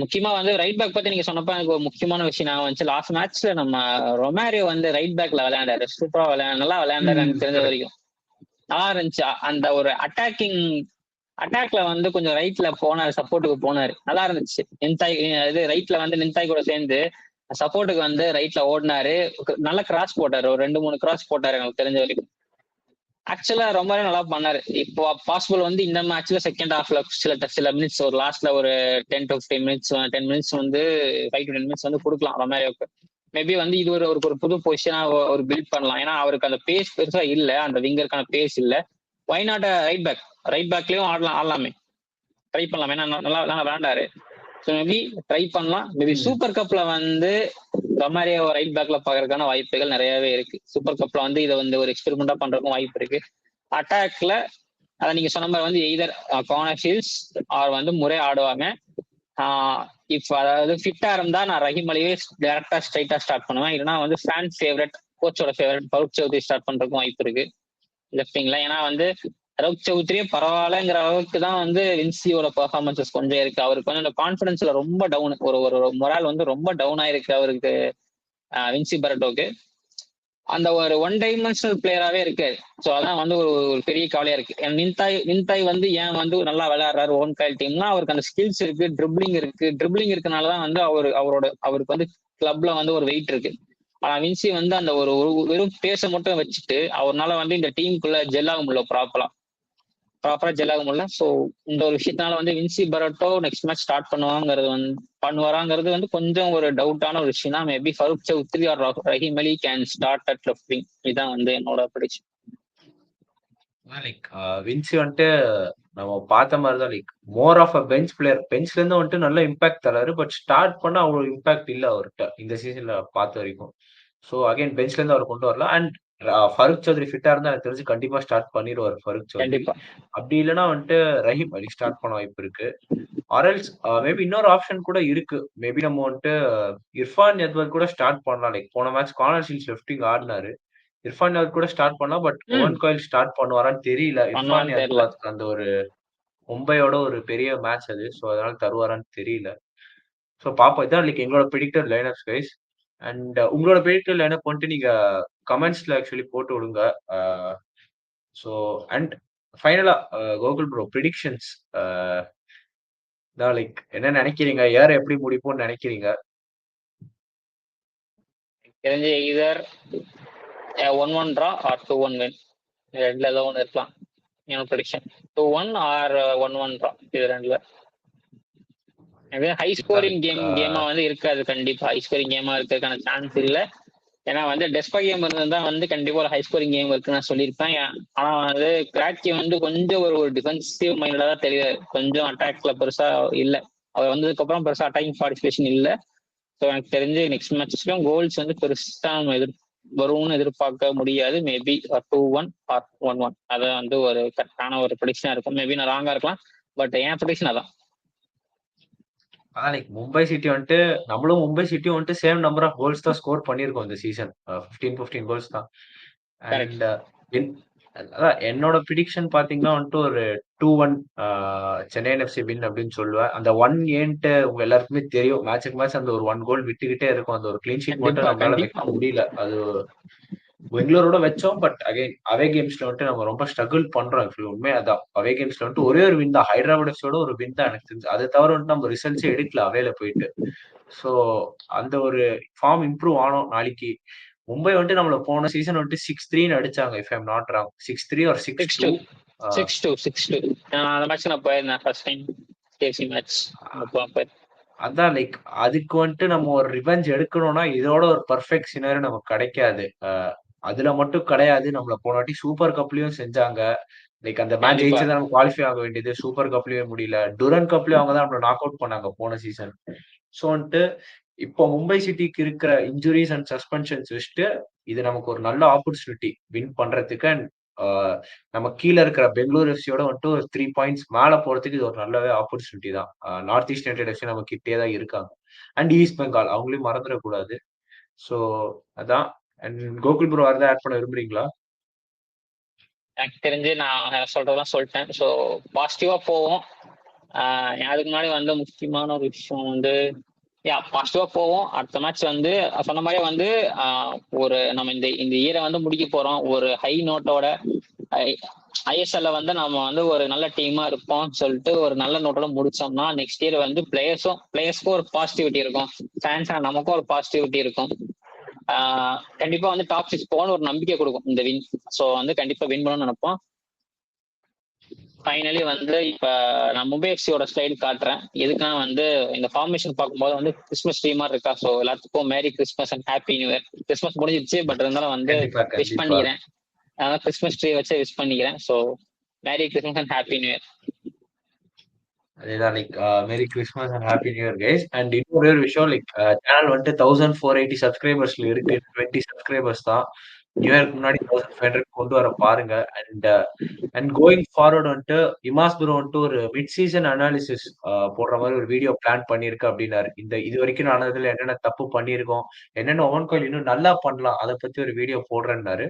முக்கியமா வந்து ரைட் பேக் பத்தி நீங்க சொன்னப்ப எனக்கு ஒரு முக்கியமான விஷயம் நான் வந்துச்சு. லாஸ்ட் மேட்ச்ல நம்ம ரொமாரியோ வந்து ரைட் பேக்ல விளையாண்டாரு. சூப்பரா நல்லா விளையாண்டாரு எனக்கு தெரிஞ்ச கரெக்ட். வரைக்கும். நல்லா இருந்துச்சு. அந்த ஒரு அட்டாக்ல வந்து கொஞ்சம் ரைட்ல போனாரு, சப்போர்ட்டுக்கு போனாரு. நல்லா இருந்துச்சு. இது ரைட்ல வந்து நின்தாய் கூட சேர்ந்து சப்போர்ட்டுக்கு வந்து ரைட்ல ஓடினாரு. நல்ல கிராஸ் போட்டாரு. ஒரு 2, 3 கிராஸ் போட்டாரு எனக்கு தெரிஞ்ச வரைக்கும். ஆக்சுவலா ரொம்பவே நல்லா பண்ணாரு. இப்போ பாசிபிள் வந்து இந்த மேட்ச்ல செகண்ட் ஹாஃப்ல சில மினிட்ஸ் ஒரு லாஸ்ட்ல ஒரு 10 to 15 மினிட்ஸ் 10 மினிட்ஸ் வந்து 5 to 10 மினிட்ஸ் வந்து கொடுக்கலாம் ரொமாரியோக்கு. மேபி வந்து இது ஒரு புது பொசிஷனா ஒரு பில்ட் பண்ணலாம். ஏன்னா அவருக்கு அந்த பேஸ் பெருசா இல்ல. அந்த விங்கருக்கான பேஸ் இல்ல. Why not right back? Right பேக்லயும் ஆடலாமே. ட்ரை பண்ணலாம். ஏன்னா நல்லா நல்லா விளையாண்டாரு. ஸோ மேபி ட்ரை பண்ணலாம். மேபி சூப்பர் கப்ல வந்து ரொமாரியோ ரைட் பேக்ல பாக்குறதுக்கான வாய்ப்புகள் நிறையவே இருக்கு. சூப்பர் கப்ல வந்து இதை வந்து ஒரு எக்ஸ்பெரிமெண்டா பண்றதுக்கும் வாய்ப்பு இருக்கு. அட்டாக்ல அதை நீங்க சொன்ன மாதிரி வந்து எய்தர் கார்னர் ஷீல்ட்ஸ் ஆர் வந்து முறை ஆடுவாங்க. இஃப் அதாவது ஃபிட்டா இருந்தா நான் ரஹீம் அலியே டேரக்டா ஸ்ட்ரைட்டா ஸ்டார்ட் பண்ணுவேன். இல்லைன்னா வந்து ஃபேன் ஃபேவரட் கோச்சோட ஃபேவரட் ஃபருக் சௌத்ரி ஸ்டார்ட் பண்றதுக்கும் வாய்ப்பு இருக்கு லெஃப்டிங்ல. ஏன்னா வந்து ஃபருக் சௌத்ரியே பரவாயில்லங்கிற அளவுக்கு தான் வந்து வின்சியோட பெர்ஃபார்மன்சஸ் கொஞ்சம் இருக்கு. அவருக்கு வந்து அந்த கான்ஃபிடன்ஸ்ல ரொம்ப டவுன், ஒரு மொரால் வந்து ரொம்ப டவுன் ஆயிருக்கு அவருக்கு வின்சி பரட்டோக்கு. அந்த ஒரு ஒன் டைமென்ஷனல் பிளேயராகவே இருக்காரு. ஸோ அதான் வந்து ஒரு பெரிய கவலையா இருக்கு. நின்தாய் வந்து ஏன் வந்து நல்லா விளையாடுறாரு ஓன் கால் டீம்னா அவருக்கு அந்த ஸ்கில்ஸ் இருக்கு, ட்ரிப்ளிங் இருக்கனாலதான் வந்து அவருக்கு வந்து கிளப்ல வந்து ஒரு வெயிட் இருக்கு. ஆனா வின்சி வந்து அந்த ஒரு வெறும் பேச மட்டும் வச்சுட்டு அவரால் வந்து இந்த டீமுக்குள்ள ஜெல் ஆக முடியல ப்ராப்பரா ஜெல் ஆக முடியல. ஸோ இந்த ஒரு விஷயத்தினால வந்து Vincy Barretto next match start பண்ணுவாராங்கிறது வந்து கொஞ்சம் ஒரு டவுட்டான ஒரு விஷயம் தான். Maybe Farukh Choudhary or Rahim Ali can start at left wing. இதுதான் வந்து என்னோட ப்ரெடிக்ஷன். லைக் வின்சி வந்துட்டு நம்ம பார்த்த மாதிரி தான். Like more of a bench player. பெஞ்ச்ல இருந்து வந்துட்டு நல்ல இம்பாக்ட் தராரு. பட் ஸ்டார்ட் பண்ண அவ்வளவு இம்பாக்ட் இல்ல அவர்கிட்ட இந்த சீசன்ல பார்த்த வரைக்கும். ஸோ அகைன் பெஞ்ச்ல இருந்து அவர் கொண்டு வரலாம். அண்ட் ஃபருக் சௌத்ரி ஃபிட்டா இருந்தா எனக்கு தெரிஞ்சு கண்டிப்பா ஸ்டார்ட் பண்ணிடுவார் ஃபருக் சௌத்ரி. கண்டிப்பா அப்படி இல்லைன்னா வந்துட்டு ரஹீம் அலி ஸ்டார்ட் பண்ண வாய்ப்பு இருக்கு. ஆர்எல்ஸ் மேபி இன்னொரு ஆப்ஷன் கூட இருக்கு. மேபி நம்ம வந்துட்டு இர்ஃபான் எத்வர்ட் கூட ஸ்டார்ட் பண்ணலாம். லைக் போன மேட்ச் கார்னர் ஷீல்ட்ஸ் லெஃப்டிங் ஆடினாரு. இர்ஃபான் எத்வர்ட் கூட ஸ்டார்ட் பண்ணலாம். பட் ஓவன் காயில் ஸ்டார்ட் பண்ணுவாரான்னு தெரியல. இர்ஃபான் பண்ணுவான்னு தெரியல. எத்வர்ட்க்கு அந்த ஒரு மும்பையோட ஒரு பெரிய மேட்ச் அது. ஸோ அதனால தருவாரான்னு தெரியல. ஸோ பார்ப்போம். இதான் லைக் எங்களோட ப்ரிடிக்டட் லைனப்ஸ் கைஸ். அண்ட் உங்களோட ப்ரிடிக்டட் லைனப் வந்துட்டு நீங்க கமெண்ட்ஸ்ல ஆக்சுவலி போட்டு விடுங்க. ஸோ அண்ட் ஃபைனலா கோகுல் ப்ரோ ப்ரிடிக்ஷன்ஸ் தான் லைக் என்ன நினைக்கிறீங்க? யார் எப்படி முடிப்போம்னு நினைக்கிறீங்க? தெரிஞ்சு எய்தர் 1-1 டிரா ஆர் 2-1 வின். ரெண்டுல ஏதோ ஒன்று இருக்கலாம். என்னோட ப்ரெடிக்ஷன் 2-1 ஆர் 1-1 டிரா. இது ரெண்டுல ஹை ஸ்கோரிங் கேமா வந்து இருக்காது. கண்டிப்பா ஹை ஸ்கோரிங் கேமா இருக்கிறதுக்கான சான்ஸ் இல்ல. ஏன்னா வந்து டெஸ்பா கேம் இருந்தா வந்து கண்டிப்பா ஒரு ஹை ஸ்கோரிங் கேம் இருக்குன்னு நான் சொல்லியிருப்பேன். ஆனா வந்து கிராக்கி வந்து கொஞ்சம் ஒரு டிஃபென்சிவ் மைண்ட்ல தான் தெரியாது. கொஞ்சம் அட்டாக்ல பெருசா இல்ல. அவர் வந்ததுக்கு அப்புறம் பெருசா அட்டாக்கிங் பார்ட்டிசிபேஷன் இல்ல. ஸோ எனக்கு தெரிஞ்சு நெக்ஸ்ட் மேட்ச்லயும் கோல்ஸ் வந்து பெருசா நம்ம வரும்னு எதிர்பார்க்க முடியாது. Maybe 2-1 or 1-1. அதை வந்து ஒரு கரெக்டான ஒரு ப்ரெடிக்ஷனா இருக்கும். மேபி நான் ராங்கா இருக்கலாம். பட் என் ப்ரெடிக்ஷன் அதான். லைக் மும்பை சிட்டி வந்துட்டு நம்மளும் மும்பை சிட்டியும் வந்துட்டு சேம் நம்பர் ஆஃப் கோல்ஸ் தான் ஸ்கோர் பண்ணியிருக்கோம் இந்த சீசன். 15 கோல்ஸ் தான். அண்ட் அதான் என்னோட ப்ரிடிக்ஷன் பாத்தீங்கன்னா வந்துட்டு ஒரு 2-1 சென்னை எஃப்சி வின் அப்படின்னு சொல்லுவேன். அந்த 1 ஏன்ட்டு உங்க எல்லாருக்குமே தெரியும். மேட்சுக்கு மேட்ச் அந்த ஒரு 1 கோல் விட்டுக்கிட்டே இருக்கும். அந்த ஒரு கிளீன் ஷீட் மட்டும் நம்மளால வைக்க முடியல. அது பெங்களூரோட வச்சோம். பட் அகைன் அவே கேம்ஸ்ல வந்துட்டு நம்ம ரொம்ப ஸ்ட்ரகிள் பண்றோம். ஆக்சுவலி உண்மை அதான். அவே கேம்ஸ்ல வந்துட்டு ஒரே ஒரு வின் தான். ஹைதராபாத் எஃப்சியோட ஒரு வின் தான் எனக்கு தெரிஞ்சு. அதை தவிர வந்துட்டு நம்ம ரிசல்ட்ஸே எடுக்கல அவேல போயிட்டு. ஸோ அந்த ஒரு ஃபார்ம் இம்ப்ரூவ் ஆனோம் நாளைக்கு. மும்பை வந்துட்டு நம்மள போன சீசன் வந்துட்டு 6-3 அடிச்சாங்க. If I'm not wrong 6-3 or 6-2. 6-2. அந்த மேட்ச் நான் போயிருந்தேன் ஃபர்ஸ்ட் டைம் கேசி மேட்ச். அதான் லைக் அதுக்கு வந்துட்டு நம்ம ஒரு ரிவெஞ்ச் எடுக்கணும்னா இதோட ஒரு பர்ஃபெக்ட் சினாரியோ நமக்கு கிடைக்காது. அதுல மட்டும் கிடையாது. நம்மள போன வாட்டி சூப்பர் கப்லயும் செஞ்சாங்க. லைக் அந்த மேட்ச் கண்டிப்பா. ஜெயிச்சா நம்ம குவாலிஃபை ஆக வேண்டியது. சூப்பர் கப்லயும் முடியல. டூரண்ட் கப்லயும் அவங்க தான் நம்மள நாக் அவுட் பண்ணாங்க போன சீசன். ஸோ வந்துட்டு இப்போ மும்பை சிட்டிக்கு இருக்கிற இன்ஜுரிஸ் அண்ட் சஸ்பென்ஷன்ஸ் வச்சுட்டு இது நமக்கு ஒரு நல்ல ஆப்பர்ச்சுனிட்டி வின் பண்றதுக்கு. அண்ட் நம்ம கீழ இருக்கிற பெங்களூர் எஃப்சியோட வந்துட்டு ஒரு 3 பாயிண்ட்ஸ் மேல போறதுக்கு இது ஒரு நல்லவே ஆப்பர்ச்சுனிட்டி தான். நார்த் ஈஸ்ட் யுனைடெட் எஃப்சி நம்ம கிட்டயே தான் இருக்காங்க. அண்ட் ஈஸ்ட் பெங்கால் அவங்களையும் மறந்துடக்கூடாது. ஸோ அதான். அண்ட் கோகுல் ப்ரோ வேற ஏதாவது ஆட் பண்ண விரும்புறீங்களா? எனக்கு தெரிஞ்சு நான் சொல்றதெல்லாம் சொல்லிட்டேன். ஸோ பாசிட்டிவா போவோம். அதுக்கு முன்னாடி வந்து முக்கியமான ஒரு விஷயம் வந்து பாசிட்டிவா போவோம். அடுத்த மேட்ச் வந்து சொன்ன மாதிரியே வந்து ஒரு நம்ம இந்த இந்த இயரை வந்து முடிக்க போறோம் ஒரு ஹை நோட்டோட. ஐஎஸ்எல்ல வந்து நம்ம வந்து ஒரு நல்ல டீமா இருப்போம் சொல்லிட்டு ஒரு நல்ல நோட்டோட முடிச்சோம்னா நெக்ஸ்ட் இயர் வந்து பிளேயர்ஸ்க்கும் ஒரு பாசிட்டிவிட்டி இருக்கும், ஃபேன்ஸ் நமக்கும் ஒரு பாசிட்டிவிட்டி இருக்கும். கண்டிப்பா வந்து டாப் 6 போகணும்னு ஒரு நம்பிக்கை கொடுக்கும் இந்த வின். ஸோ வந்து கண்டிப்பா வின் பண்ணணும்னு நினைப்போம். ஃபைனலி வந்து இப்ப நான் மும்பை எஃப்சியோட ஸ்லைடு காட்டுறேன். எதுக்குன்னா வந்து இந்த ஃபார்மேஷன் பார்க்கும்போது வந்து கிறிஸ்மஸ் ட்ரீ மாதிரி இருக்கா. ஸோ எல்லாத்துக்கும் merry Christmas and happy new year. Christmas முடிஞ்சிருச்சு, பட் இருந்தாலும் வந்து கண்டிப்பா, விஷ் கண்டிப்பா. பண்ணிக்கிறேன். அதான் கிறிஸ்மஸ் ட்ரீ வச்சு விஷ் பண்ணிக்கிறேன். So merry Christmas and happy new year. அதேதான் like merry Christmas and happy new year guys. And இன்னொரு ஒரு விஷயம் லைக் சேனல் வந்துட்டு 1480 சப்ஸ்கிரைபர்ஸ்ல இருக்கு. 20 சப்ஸ்கிரைபர்ஸ் தான். நியூ இயர்க்கு முன்னாடி 1500 கொண்டு வர பாருங்க. அண்ட் கோயிங் ஃபார்வர்ட் வந்துட்டு இமாஸ் ப்ரோ வந்துட்டு ஒரு மிட் சீசன் அனாலிசிஸ் போடுற மாதிரி ஒரு வீடியோ பிளான் பண்ணியிருக்கு அப்படின்னாரு. இது வரைக்கும் நடந்ததுல என்னென்ன தப்பு பண்ணியிருக்கோம், என்னென்ன ஓன் கோயில் இன்னும் நல்லா பண்ணலாம், அதை பத்தி ஒரு வீடியோ போடுறேன்னாரு.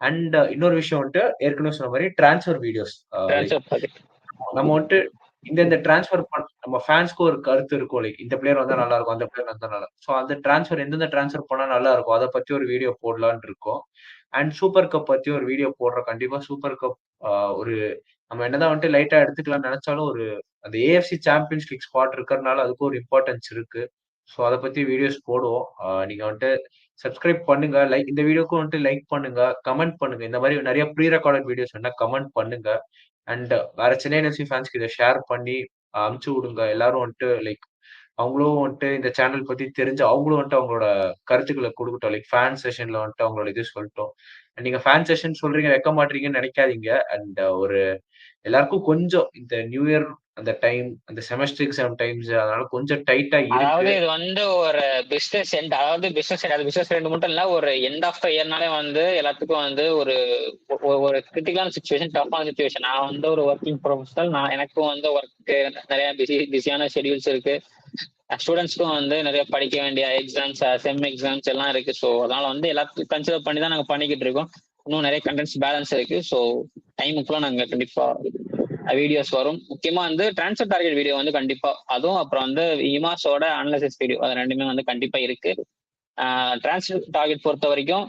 அண்ட் இன்னொரு விஷயம் வந்துட்டு ஏற்கனவே சொன்ன மாதிரி transfer videos like transfer project. நம்ம வந்துட்டு இந்த டிரான்ஸ்ஃபர் நம்ம ஃபேன்ஸ்க்கு ஒரு கருத்து இருக்கும். லைக் இந்த பிளேயர் வந்தா நல்லா இருக்கும், அந்த பிளேயர் வந்தா நல்லா இருக்கும். ஸோ அந்த டிரான்ஸ்ஃபர் எந்தெந்த டிரான்ஸ்ஃபர் பண்ணா நல்லா இருக்கும், அதை பத்தி ஒரு வீடியோ போடலான்னு இருக்கோம். அண்ட் சூப்பர் கப் பத்தி ஒரு வீடியோ போடுறோம். கண்டிப்பா சூப்பர் கப் ஒரு நம்ம என்னதான் வந்துட்டு லைட்டா எடுத்துக்கலாம்னு நினைச்சாலும் ஒரு அந்த ஏஎஃப்சி சாம்பியன்ஸ் லீக் ஸ்பாட் இருக்கிறதுனால அதுக்கு ஒரு இம்பார்ட்டன்ஸ் இருக்கு. ஸோ அதை பத்தி வீடியோஸ் போடுவோம். நீங்க வந்துட்டு சப்ஸ்கிரைப் பண்ணுங்க. லைக் இந்த வீடியோக்கும் வந்துட்டு லைக் பண்ணுங்க, கமெண்ட் பண்ணுங்க. இந்த மாதிரி நிறைய ப்ரீ ரெக்கார்டட் வீடியோஸ் வேணா கமெண்ட் பண்ணுங்க. அண்ட் வேற சென்னை எஃப்சி ஃபேன்ஸ்க்கு இதை ஷேர் பண்ணி அமுச்சு விடுங்க. எல்லாரும் வந்துட்டு லைக் அவங்களும் வந்துட்டு இந்த சேனல் பத்தி தெரிஞ்சு அவங்களும் வந்துட்டு அவங்களோட கருத்துக்களை கொடுக்கட்டும். லைக் ஃபேன் செஷன்ல வந்துட்டு அவங்களோட இது சொல்லட்டும். நீங்க ஃபேன் செஷன் சொல்றீங்க வைக்க மாட்டீங்கன்னு நினைக்காதீங்க. அண்ட் ஒரு எல்லாருக்கும் கொஞ்சம் இந்த நியூ இயர் அந்த டைம், அந்த செமஸ்டர் எக்ஸாம் டைம்ஸ் அதனால கொஞ்சம் டைட்டா இருக்கு. அதாவது இது வந்து ஒரு பிசினஸ் எண்ட், அதாவது பிசினஸ் எண்ட் மட்டும் இல்ல, ஒரு எண்ட் ஆஃப் த இயர்னாலே வந்து எல்லாத்துக்கும் வந்து ஒரு ஒரு கிரிட்டிக்கலான சுச்சுவேஷன், டஃப்பான சுச்சுவேஷன். நான் வந்து ஒரு ஒர்க்கிங் ப்ரொஃபஷனல், எனக்கும் வந்து ஒர்க் நிறைய பிஸியான ஷெடியூல்ஸ் இருக்கு. ஸ்டூடெண்ட்ஸ்க்கும் வந்து நிறைய படிக்க வேண்டிய எக்ஸாம்ஸ், செம் எக்ஸாம்ஸ் எல்லாம் இருக்கு. ஸோ அதனால வந்து எல்லாத்தையும் கன்சிடர் பண்ணி தான் நாங்கள் பண்ணிக்கிட்டு இருக்கோம். இன்னும் நிறைய கண்டென்ட்ஸ் பேலன்ஸ் இருக்கு. ஸோ டைமுக்குள்ள நாங்கள் கண்டிப்பா வீடியோஸ் வரும். முக்கியமா வந்து டிரான்ஸ்ஃபர் டார்கெட் வீடியோ வந்து கண்டிப்பா அதுவும், அப்புறம் வந்து இமாஸோட அனலிசிஸ் வீடியோ, அது ரெண்டுமே வந்து கண்டிப்பா இருக்கு. டிரான்ஸ்ஃபர் டார்கெட் பொறுத்த வரைக்கும்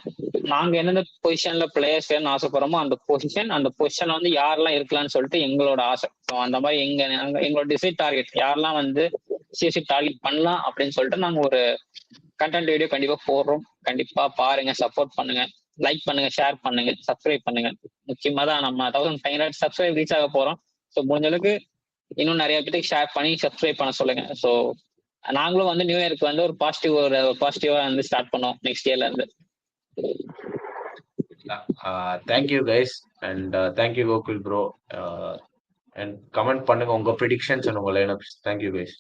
நாங்க எந்தெந்த பொசிஷன்ல பிளேயர்ஸ் வேணும்னு ஆசைப்படுறோமோ அந்த பொசிஷன்ல வந்து யாரெல்லாம் இருக்கலாம்னு சொல்லிட்டு எங்களோட ஆசை. ஸோ அந்த மாதிரி எங்களோட டிசைட் டார்கெட் யாரெல்லாம் வந்து சிஎஸ்சி டார்கெட் பண்ணலாம் அப்படின்னு சொல்லிட்டு நாங்க ஒரு கண்டென்ட் வீடியோ கண்டிப்பா போடுறோம். கண்டிப்பா பாருங்க, சப்போர்ட் பண்ணுங்க, லைக் பண்ணுங்க, ஷேர் பண்ணுங்க, சப்ஸ்கிரைப் பண்ணுங்க. முக்கியமா தான் நம்ம 1500 சப்ஸ்கிரைப் ரீச் ஆக போறோம். ஸோ முடிஞ்ச அளவுக்கு இன்னும் நிறைய பேருக்கு ஷேர் பண்ணி சப்ஸ்கிரைப் பண்ண சொல்லுங்க. ஸோ நாங்களும் வந்து நியூ இயருக்கு வந்து ஒரு பாசிட்டிவா வந்து ஸ்டார்ட் பண்ணோம் நெக்ஸ்ட் இயர்ல இருந்து. Thank you guys. And thank you Gokul bro. And comment பண்ணுங்க உங்க ப்ரிடிக்ஷன்ஸ் அண்ட் உங்க லைனப்ஸ். Thank you guys.